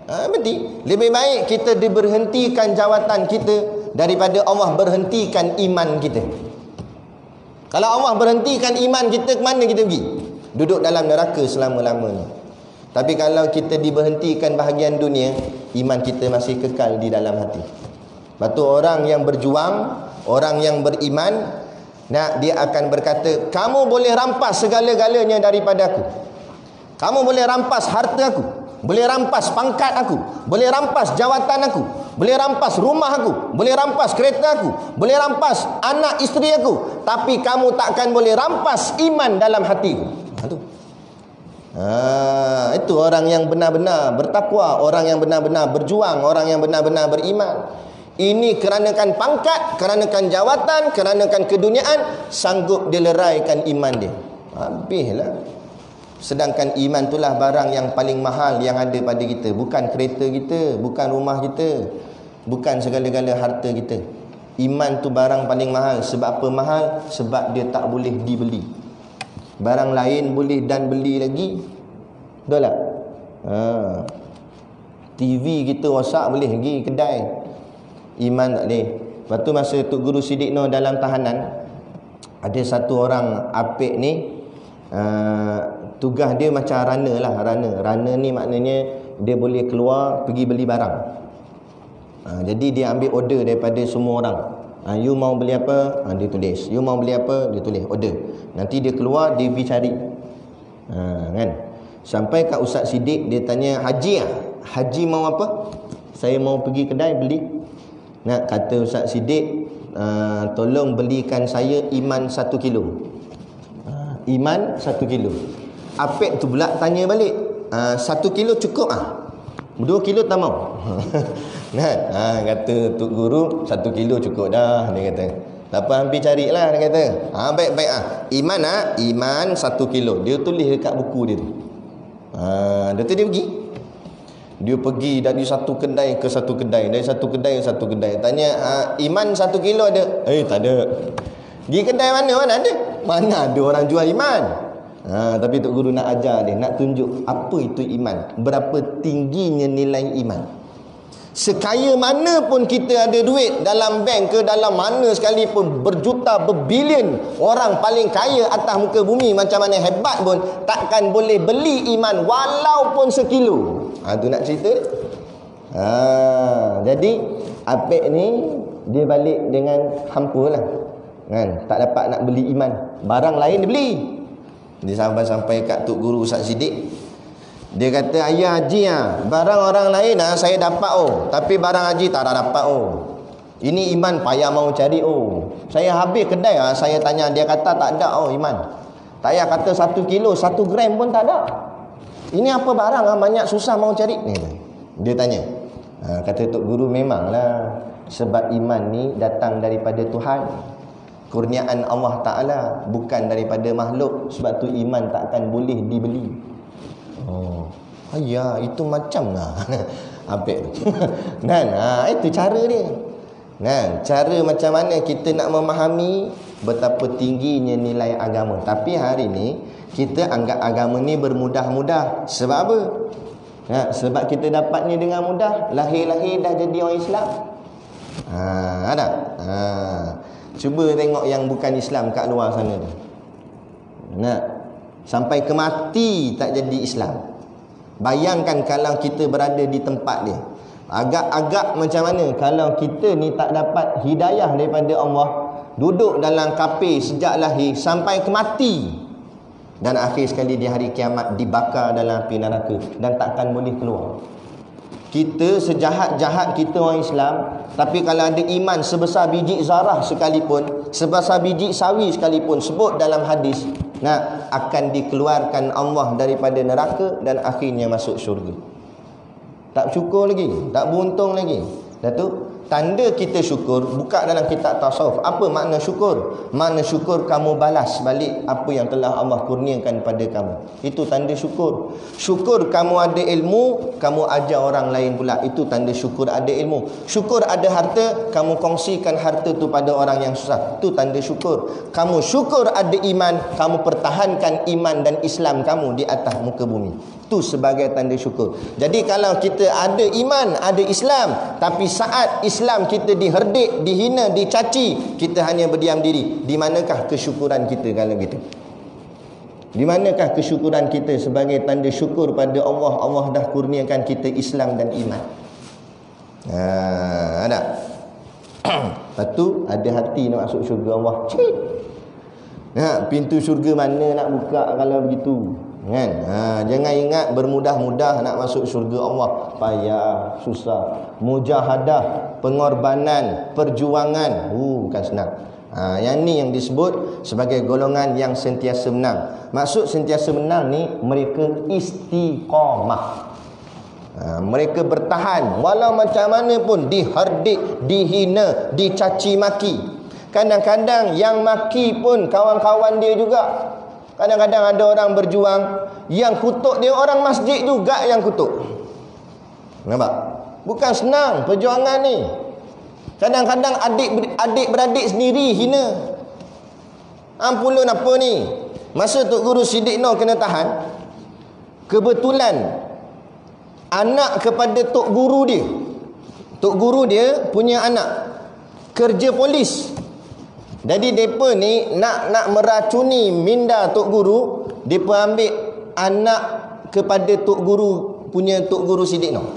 Berhenti. Lebih baik kita diberhentikan jawatan kita daripada Allah berhentikan iman kita. Kalau Allah berhentikan iman kita, ke mana kita pergi? Duduk dalam neraka selama-lamanya. Tapi kalau kita diberhentikan bahagian dunia, iman kita masih kekal di dalam hati. Lepas tu orang yang berjuang, orang yang beriman, dia akan berkata, kamu boleh rampas segala-galanya daripada aku. Kamu boleh rampas harta aku, boleh rampas pangkat aku, boleh rampas jawatan aku, boleh rampas rumah aku, boleh rampas kereta aku, boleh rampas anak isteri aku, tapi kamu takkan boleh rampas iman dalam hatiku. Itu orang yang benar-benar bertakwa, orang yang benar-benar berjuang, orang yang benar-benar beriman. Ini keranakan pangkat, keranakan jawatan, keranakan keduniaan, sanggup dia leraikan iman dia. Habislah. Sedangkan iman itulah barang yang paling mahal yang ada pada kita. Bukan kereta kita, bukan rumah kita, bukan segala-gala harta kita. Iman tu barang paling mahal. Sebab apa mahal? Sebab dia tak boleh dibeli. Barang lain boleh dan beli lagi. Betul tak? TV kita rosak boleh pergi kedai. Iman tak boleh. Lepas tu masa Tok Guru Siddiq Noh dalam tahanan, ada satu orang apik ni, tugas dia macam runner lah. Runner ni maknanya dia boleh keluar pergi beli barang. Jadi dia ambil order daripada semua orang. You mau beli apa? Dia tulis. You mau beli apa? Dia tulis order. Nanti dia keluar, dia pergi cari. Kan? Sampai kat Ustaz Siddiq, dia tanya, Haji lah? Haji mau apa? Saya mau pergi kedai beli. Kata Ustaz Siddiq, tolong belikan saya iman 1 kilo. Iman 1 kilo. Apek tu pula tanya balik, 1 kilo cukup 2 kilo tak mau. Kata Tok Guru, 1 kilo cukup dah, dia kata. Tak apa, hampir carilah, dia kata. Baik-baik Iman Iman 1 kilo. Dia tulis dekat buku dia tu. Dia pergi. Dia pergi dari satu kedai ke satu kedai, dari satu kedai ke satu kedai. Tanya, iman 1 kilo ada? Tak ada. Pergi kedai mana ada? Mana ada orang jual iman? Tapi Tok Guru nak ajar dia, nak tunjuk apa itu iman, berapa tingginya nilai iman. Sekaya mana pun kita ada duit dalam bank ke dalam mana sekalipun, berjuta, berbilion orang paling kaya atas muka bumi, macam mana hebat pun takkan boleh beli iman walaupun sekilo. Tu nak cerita. Jadi apek ni dia balik dengan hampa lah, kan? Tak dapat nak beli iman. Barang lain dia beli. Dia sampai kat Tok Guru Ustaz Siddiq. Dia kata, ayah haji barang orang lain saya dapat tapi barang haji tak dapat Ini iman payah mau cari Saya habis kedai saya tanya, dia kata tak ada iman. Tak payah kata 1 kilo, 1 gram pun tak ada. Ini apa barang banyak susah mau cari ni. Dia tanya. Kata Tok Guru, memanglah sebab iman ni datang daripada Tuhan. Kurniaan Allah Ta'ala, bukan daripada makhluk. Sebab tu iman takkan boleh dibeli. Ya, itu macam Apik. Kan? Itu cara dia. Kan? Cara macam mana kita nak memahami betapa tingginya nilai agama. Tapi hari ni kita anggap agama ni bermudah-mudah. Sebab apa? Sebab kita dapatnya dengan mudah. Lahir-lahir dah jadi orang Islam. Ada? Cuba tengok yang bukan Islam kat luar sana tu. Sampai ke mati tak jadi Islam. Bayangkan kalau kita berada di tempat dia. Agak-agak macam mana kalau kita ni tak dapat hidayah daripada Allah, duduk dalam kafir sejak lahir sampai ke mati, dan akhir sekali di hari kiamat dibakar dalam api neraka dan takkan boleh keluar. Kita sejahat-jahat kita orang Islam, tapi kalau ada iman sebesar biji zarah sekalipun, sebesar biji sawi sekalipun, sebut dalam hadis, akan dikeluarkan Allah daripada neraka dan akhirnya masuk syurga. Tak syukur lagi, tak beruntung lagi. Dah tu tanda kita syukur, buka dalam kitab tasawuf. Apa makna syukur? Makna syukur kamu balas balik apa yang telah Allah kurniakan pada kamu. Itu tanda syukur. Syukur kamu ada ilmu, kamu ajar orang lain pula. Itu tanda syukur ada ilmu. Syukur ada harta, kamu kongsikan harta tu pada orang yang susah. Itu tanda syukur. Kamu syukur ada iman, kamu pertahankan iman dan Islam kamu di atas muka bumi. Itu sebagai tanda syukur. Jadi kalau kita ada iman, ada Islam, tapi saat Islam kita diherdik, dihina, dicaci, kita hanya berdiam diri. Di manakah kesyukuran kita kalau gitu? Di manakah kesyukuran kita sebagai tanda syukur pada Allah? Allah dah kurniakan kita Islam dan iman. Ada. Lepas tu ada hati nak masuk syurga Allah. Pintu syurga mana nak buka kalau begitu? Kan? Jangan ingat bermudah-mudah nak masuk syurga Allah. Payah, susah. Mujahadah, pengorbanan, perjuangan. Bukan senang. Yang ni yang disebut sebagai golongan yang sentiasa menang. Maksud sentiasa menang ni, mereka istiqamah. Mereka bertahan walau macam mana pun diherdik, dihina, dicaci maki. Kadang-kadang yang maki pun kawan-kawan dia juga. Kadang-kadang ada orang berjuang, yang kutuk dia orang masjid juga yang kutuk. Nampak? Bukan senang perjuangan ni. Kadang-kadang adik-beradik sendiri hina. Ampulun apa ni? Masa Tok Guru Siddiq Noh kena tahan, kebetulan anak kepada Tok Guru dia punya anak kerja polis. Jadi mereka ni nak meracuni minda Tok Guru, mereka ambil anak kepada Tok Guru punya Tok Guru Siddiq Noh.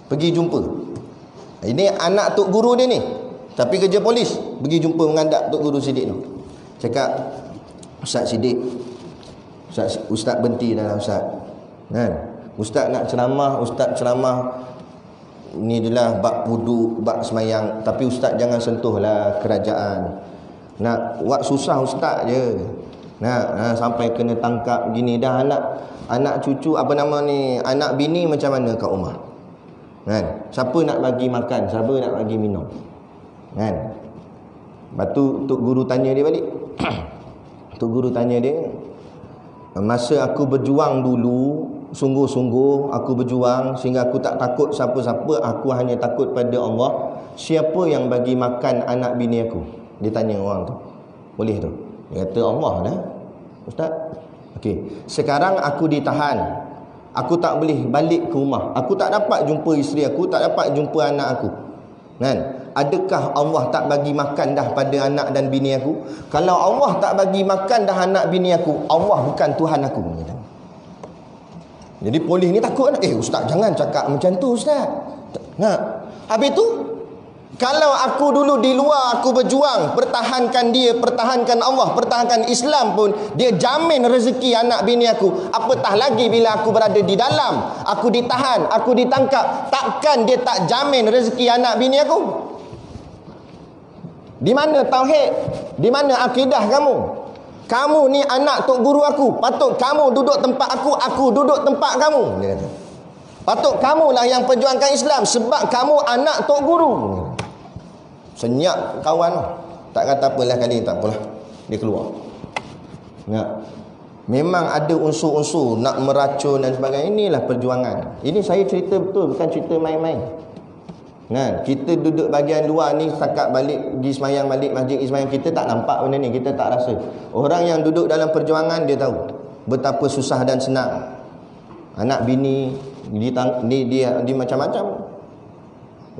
Pergi jumpa. Ini anak Tok Guru dia ni, tapi kerja polis. Pergi jumpa menghadap Tok Guru Siddiq Noh. Cakap, Ustaz Siddiq, Ustaz berhenti dah Ustaz. Kan? Ustaz nak ceramah, Ustaz ceramah ni adalah bab wuduk, bab semayang, tapi Ustaz jangan sentuhlah kerajaan. Nak buat susah Ustaz je. Sampai kena tangkap gini dah. Anak cucu apa nama ni, anak bini macam mana kat rumah? Kan? Siapa nak bagi makan, siapa nak bagi minum? Kan? Lepas tu Tok Guru tanya dia balik. Tok Guru tanya dia, masa aku berjuang dulu, sungguh-sungguh aku berjuang sehingga aku tak takut siapa-siapa, aku hanya takut pada Allah. Siapa yang bagi makan anak bini aku? Dia tanya orang tu. Boleh tu? Dia kata Allah dah. Ustaz. Okey. Sekarang aku ditahan. Aku tak boleh balik ke rumah. Aku tak dapat jumpa isteri aku, tak dapat jumpa anak aku. Kan? Adakah Allah tak bagi makan dah pada anak dan bini aku? Kalau Allah tak bagi makan dah anak bini aku, Allah bukan Tuhan aku. Jadi polis ni takut. Ustaz jangan cakap macam tu Ustaz. Habis tu Kalau aku dulu di luar, aku berjuang, pertahankan dia, pertahankan Allah, pertahankan Islam pun, dia jamin rezeki anak bini aku. Apatah lagi bila aku berada di dalam, aku ditahan, aku ditangkap. Takkan dia tak jamin rezeki anak bini aku? Di mana tauhid? Di mana akidah kamu? Kamu ni anak tok guru aku. Patut kamu duduk tempat aku duduk tempat kamu. Dia kata. Patut kamulah yang perjuangkan Islam sebab kamu anak tok guru. Senyap kawan. Tak kata apalah kali, tak apalah. Dia keluar. Ya. Memang ada unsur-unsur nak meracun dan sebagainya. Inilah perjuangan. Ini saya cerita betul, bukan cerita main-main. Kan? Kita duduk bahagian luar ni, setakat balik pergi semayang, balik masjid semayang, kita tak nampak benda ni, kita tak rasa. Orang yang duduk dalam perjuangan dia tahu betapa susah dan senang. Anak bini dia macam-macam.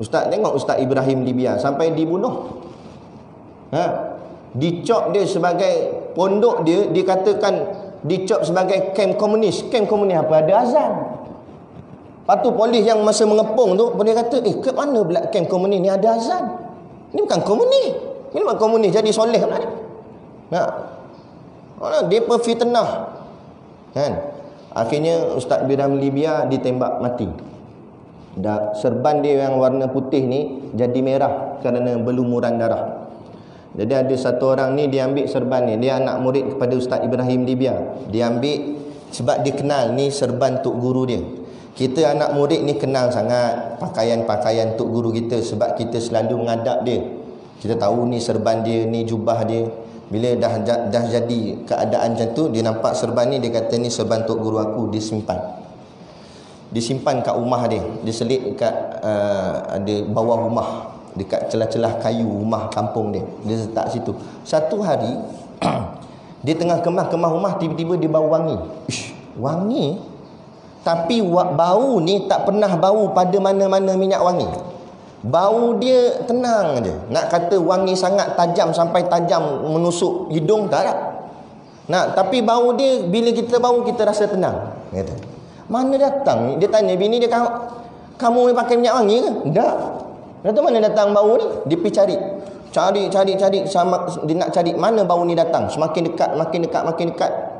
Ustaz tengok Ustaz Ibrahim Libya sampai dibunuh. Dicop dia sebagai pondok dia, dikatakan dicop sebagai kem komunis. Kem komunis apa? Ada azan. Lepas tu polis yang masa mengepung tu, dia kata, ke mana pula kem komunis ni ada azan? Ni bukan komunis. Ni bukan komunis jadi soleh pula ni. Dia fitnah. Kan? Akhirnya Ustaz Ibrahim Libya ditembak mati. Serban dia yang warna putih ni jadi merah kerana berlumuran darah. Jadi ada satu orang ni, dia ambil serban ni, dia anak murid kepada Ustaz Ibrahim Libya. Dia ambil sebab dia kenal ni serban tok guru dia. Kita anak murid ni kenal sangat pakaian-pakaian tok guru kita sebab kita selalu mengadap dia. Kita tahu ni serban dia, ni jubah dia. Bila dah jadi keadaan macam tu, dia nampak serban ni, dia kata ni serban tok guru aku, dia simpan. Disimpan kat rumah dia. Dia selit kat ada bawah rumah, dekat celah-celah kayu rumah kampung dia. Dia letak situ. Satu hari dia tengah kemah rumah, tiba-tiba dia bau wangi. Wangi? Tapi bau ni tak pernah bau pada mana-mana minyak wangi. Bau dia tenang je. Nak kata wangi sangat tajam sampai tajam menusuk hidung, tak ada. Tapi bau dia, bila kita bau kita rasa tenang. Kata, mana datang ni? Dia tanya bini dia, kamu ni pakai minyak wangi ke? Tak. Kata, mana datang bau ni? Dia pergi cari. Sama, dia nak cari mana bau ni datang. Semakin dekat.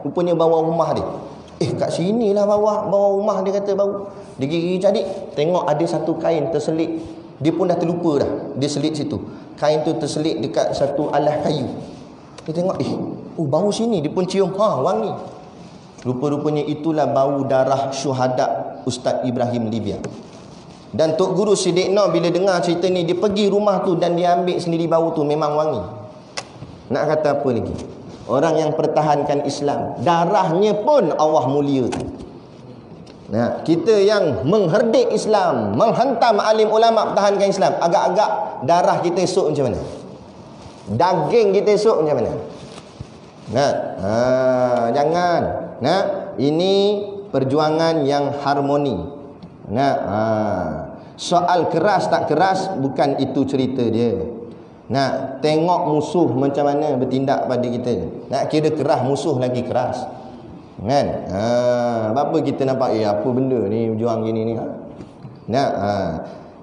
Rupanya bawah rumah dia. Kat sinilah bawah rumah, dia kata bau. Dia gigi cari, tengok ada satu kain terselit. Dia pun dah terlupa dah. Dia selit situ. Kain tu terselit dekat satu alas kayu. Dia tengok, bau sini. Dia pun cium, wangi. Rupa-rupanya itulah bau darah syuhada Ustaz Ibrahim Libya. Dan Tok Guru Siddiq Noh bila dengar cerita ni, dia pergi rumah tu dan dia ambil sendiri bau tu, memang wangi. Nak kata apa lagi? Orang yang pertahankan Islam, darahnya pun Allah muliakan. Kita yang mengherdik Islam, menghantam alim ulama pertahankan Islam, agak-agak darah kita esok macam mana? Daging kita esok macam mana? Jangan. Ini perjuangan yang harmoni. Soal keras tak keras, bukan itu cerita dia. Tengok musuh macam mana bertindak pada kita. Kira keras, musuh lagi keras. Kan? Apa kita nampak, apa benda ni berjuang gini ni.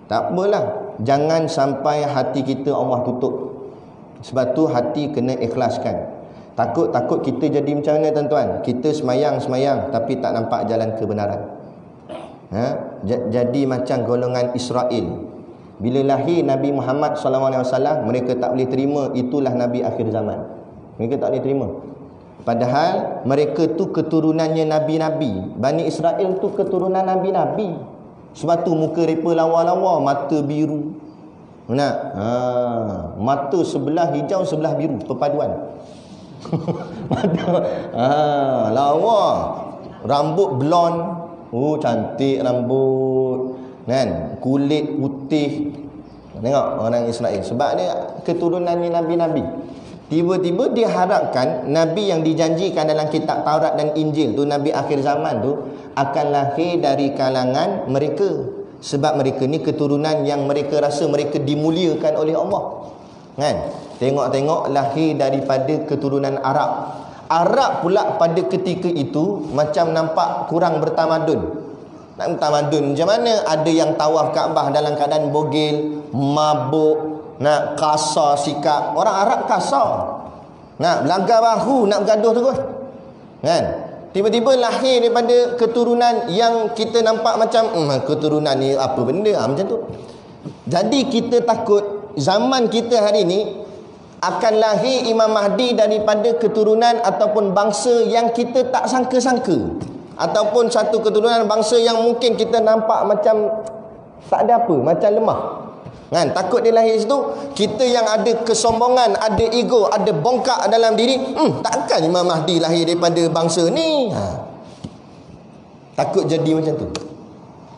Tak apalah. Jangan sampai hati kita Allah tutup. Sebab tu hati kena ikhlaskan. Takut kita jadi macam mana tuan-tuan? Kita semayang tapi tak nampak jalan kebenaran. Jadi macam golongan Israel. Bila lahir Nabi Muhammad SAW, mereka tak boleh terima itulah Nabi akhir zaman. Mereka tak boleh terima. Padahal mereka tu keturunannya Nabi-Nabi. Bani Israel tu keturunan Nabi-Nabi. Sebab tu muka mereka lawa-lawa, mata biru. Mata sebelah hijau, sebelah biru, perpaduan. Lawa. Rambut blond. Cantik rambut. Kan? Kulit putih. Tengok orang Israel. Sebab dia keturunannya Nabi-Nabi. Tiba-tiba dia harapkan Nabi yang dijanjikan dalam kitab Taurat dan Injil tu, Nabi akhir zaman tu, akan lahir dari kalangan mereka. Sebab mereka ni keturunan yang mereka rasa mereka dimuliakan oleh Allah. Kan? Tengok-tengok lahir daripada keturunan Arab. Arab pula pada ketika itu macam nampak kurang bertamadun. Nak tamadun macam mana? Ada yang tawaf Kaabah dalam keadaan bogel, mabuk, nak kasar sikap. Orang Arab kasar. Nak belanggar bahu, nak bergaduh terus. Kan? Tiba-tiba lahir daripada keturunan yang kita nampak macam keturunan ni apa benda macam tu. Jadi kita takut zaman kita hari ni akan lahir Imam Mahdi daripada keturunan ataupun bangsa yang kita tak sangka-sangka, ataupun satu keturunan bangsa yang mungkin kita nampak macam tak ada apa, macam lemah. Kan? Takut dia lahir situ. Kita yang ada kesombongan, ada ego, ada bongkak dalam diri, takkan Imam Mahdi lahir daripada bangsa ni. Takut jadi macam tu.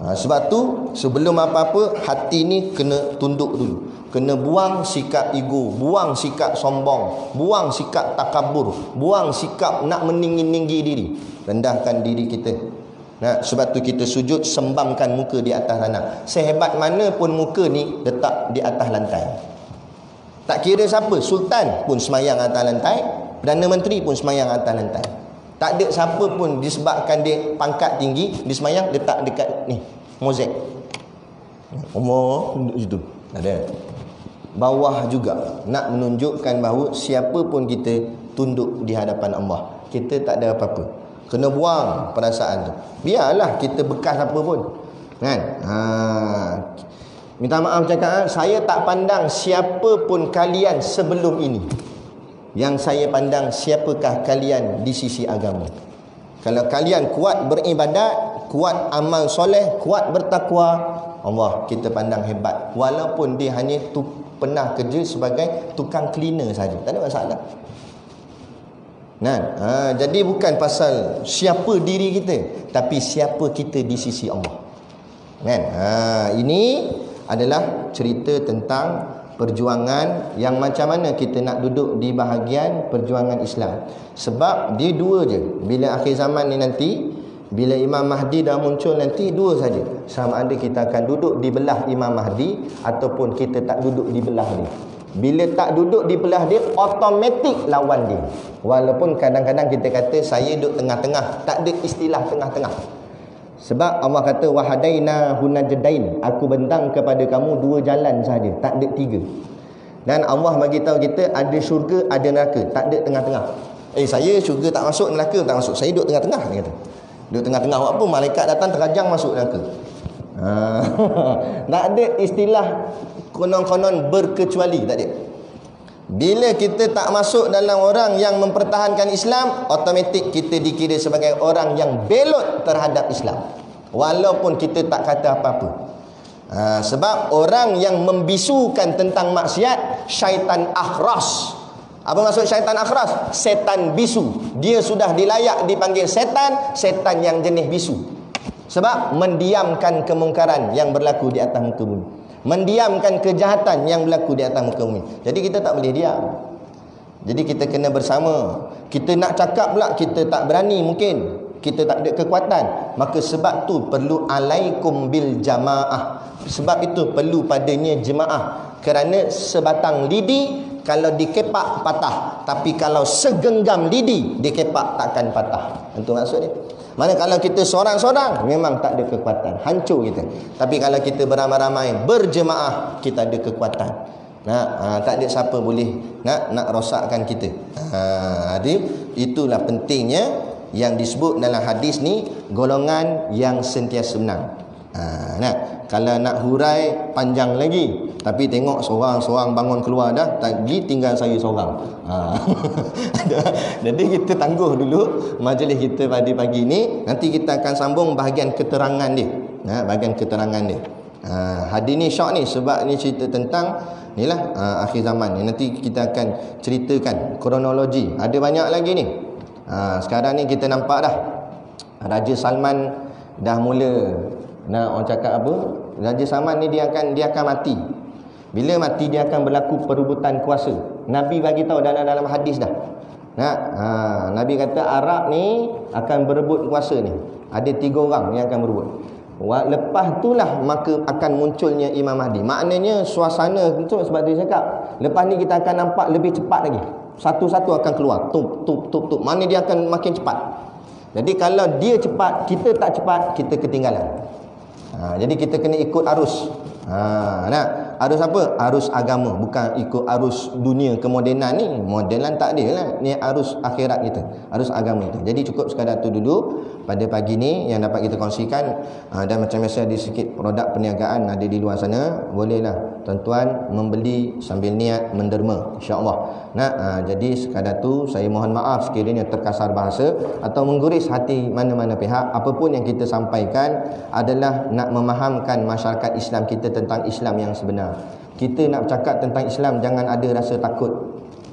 Sebab tu sebelum apa-apa, hati ni kena tunduk dulu. Kena buang sikap ego, buang sikap sombong, buang sikap takabur, buang sikap nak meninggi-ninggi diri. Rendahkan diri kita. Nah, sebab tu kita sujud, sembamkan muka di atas tanah. Sehebat mana pun muka ni, letak di atas lantai. Tak kira siapa, sultan pun semayang atas lantai, Perdana Menteri pun semayang atas lantai. Tak ada siapa pun disebabkan dia pangkat tinggi, dia semayang letak dekat ni, mozaik. Duduk situ. Ada. Bawah juga nak menunjukkan bahawa siapa pun kita tunduk di hadapan Allah. Kita tak ada apa-apa. Kena buang perasaan tu. Biarlah kita bekas apa pun. Kan? Minta maaf cakap, saya tak pandang siapa pun kalian sebelum ini. Yang saya pandang siapakah kalian di sisi agama. Kalau kalian kuat beribadat, kuat amal soleh, kuat bertakwa, Allah kita pandang hebat. Walaupun dia hanya pernah kerja sebagai tukang cleaner saja, tak ada masalah. Nah, jadi bukan pasal siapa diri kita, tapi siapa kita di sisi Allah. Kan? Ini adalah cerita tentang perjuangan yang macam mana kita nak duduk di bahagian perjuangan Islam. Sebab dia dua je. Bila akhir zaman ni nanti, bila Imam Mahdi dah muncul nanti, dua saja. Sama ada kita akan duduk di belah Imam Mahdi ataupun kita tak duduk di belah dia. Bila tak duduk di belah dia, automatik lawan dia. Walaupun kadang-kadang kita kata saya duduk tengah-tengah, tak ada istilah tengah-tengah. Sebab Allah kata wahadaina hunajdain, aku bentang kepada kamu dua jalan saja, tak ada tiga. Dan Allah bagi tahu kita ada syurga, ada neraka, tak ada tengah-tengah. Saya syurga tak masuk, neraka tak masuk, saya duduk tengah-tengah, dia kata. Duduk tengah-tengah buat apa? Malaikat datang terajang masuk neraka. Tak ada istilah konon-konon berkecuali, tak ada. Bila kita tak masuk dalam orang yang mempertahankan Islam, automatik kita dikira sebagai orang yang belot terhadap Islam, walaupun kita tak kata apa-apa. Sebab orang yang membisukan tentang maksiat, syaitan akhras. Apa maksud syaitan akhras? Setan bisu. Dia sudah dilayak dipanggil setan, setan yang jenis bisu. Sebab mendiamkan kemungkaran yang berlaku di atas muka bumi, mendiamkan kejahatan yang berlaku di atas muka bumi. Jadi kita tak boleh diam. Jadi kita kena bersama. Kita nak cakap pula kita tak berani, mungkin kita tak ada kekuatan. Maka sebab tu perlu alaikum bil jamaah. Sebab itu perlu padanya jemaah. Kerana sebatang lidi kalau dikepak patah, tapi kalau segenggam lidi dikepak takkan patah. Itu maksud dia. Mana kalau kita seorang-seorang memang tak ada kekuatan, hancur kita. Tapi kalau kita beramai-ramai, berjemaah, kita ada kekuatan. Tak ada siapa boleh nak rosakkan kita. Jadi itulah pentingnya yang disebut dalam hadis ni, golongan yang sentiasa menang. Kalau nak hurai panjang lagi, tapi tengok seorang-seorang bangun keluar dah, lagi tinggal saya seorang. Jadi kita tangguh dulu majlis kita pada pagi ni. Nanti kita akan sambung bahagian keterangan dia. Bahagian keterangan dia. Hadis ni syok ni sebab ni cerita tentang inilah akhir zaman ni. Nanti kita akan ceritakan kronologi. Ada banyak lagi ni. Sekarang ni kita nampak dah Raja Salman dah mula orang cakap apa? Raja Salman ni dia akan mati. Bila mati dia akan berlaku perebutan kuasa. Nabi bagi tahu dalam hadis dah. Nabi kata Arab ni akan berebut kuasa ni. Ada 3 orang yang akan berebut. Lepas itulah maka akan munculnya Imam Mahdi. Maknanya suasana tu sebab dia cakap, lepas ni kita akan nampak lebih cepat lagi. Satu-satu akan keluar. Tup. Mana dia akan makin cepat. Jadi kalau dia cepat, kita tak cepat, kita ketinggalan. Jadi kita kena ikut arus. Nah, arus apa? Arus agama, bukan ikut arus dunia kemodenan ni. Modelan tak ada lah. Ni arus akhirat kita, arus agama kita. Jadi cukup sekadar tu dulu pada pagi ni yang dapat kita kongsikan. Dan macam biasa ada sikit produk perniagaan ada di luar sana. Bolehlah tuan-tuan membeli sambil niat menderma, insya-Allah. Nah, jadi sekadar tu saya mohon maaf sekiranya terkasar bahasa atau mengguris hati mana-mana pihak. Apapun yang kita sampaikan adalah nak memahamkan masyarakat Islam kita tentang Islam yang sebenar. Kita nak bercakap tentang Islam, jangan ada rasa takut.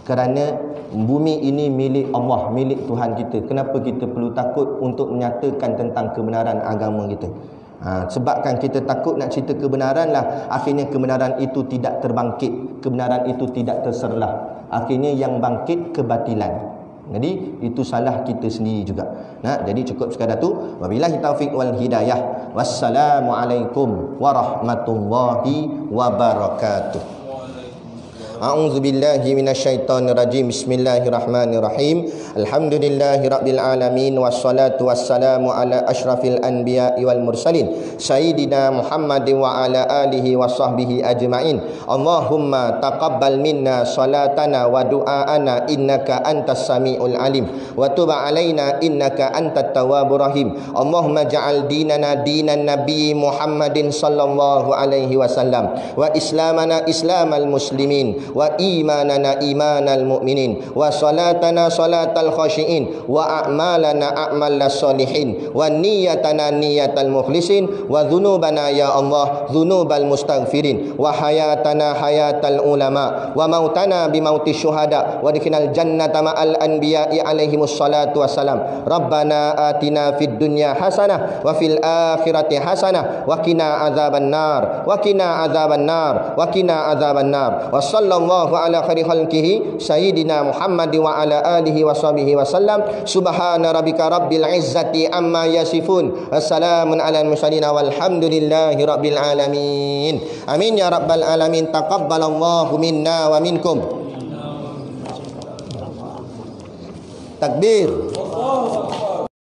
Kerana bumi ini milik Allah, milik Tuhan kita. Kenapa kita perlu takut untuk menyatakan tentang kebenaran agama kita? Sebabkan kita takut nak cerita kebenaran lah, akhirnya kebenaran itu tidak terbangkit, kebenaran itu tidak terserlah. Akhirnya yang bangkit kebatilan. Jadi itu salah kita sendiri juga. Nah, jadi cukup sekadar tu. Wabillahi taufiq wal hidayah. Wassalamualaikum warahmatullahi wabarakatuh. A'udzu billahi minasyaitonir rajim. Bismillahirrahmanirrahim. Alhamdulillahirabbil alamin wassalatu wassalamu ala asyrafil anbiya'i wal mursalin sayyidina Muhammadin wa ala alihi washabbihi ajmain. Allahumma taqabbal minna salatana wa du'aana innaka antas samiul alim wa tub alaina innaka antat tawwabur rahim. Allahumma ja'al dinana dinan nabi Muhammadin sallallahu alaihi wasallam wa islamana islamal muslimin wa imanana imanal mu'minin wa salatana salatal khashiin wa a'malana a'malas solihin wa niyatana niyatal mukhlisin wa dhunubana ya Allah dhunubal mustaghfirin wa hayatana hayatal ulama wa mautana bimauti syuhada wa dikinal jannata ma'al anbiya'i alaihimus salatu wassalam. Rabbana atina fid dunya hasanah wa fil akhirati hasanah wa qina adzaban nar wa qina adzaban nar wa qina adzaban nar wa sallallahu ala khairi khalqihi sayyidina Muhammad wa ala alihi wa sahbihi wasallam. Subhana rabbika rabbil izzati amma yasifun. Wassalamun ala mursalin walhamdulillahi rabbil alamin. Amin ya rabbal alamin. Taqabbalallahu minna wa minkum. Takbir.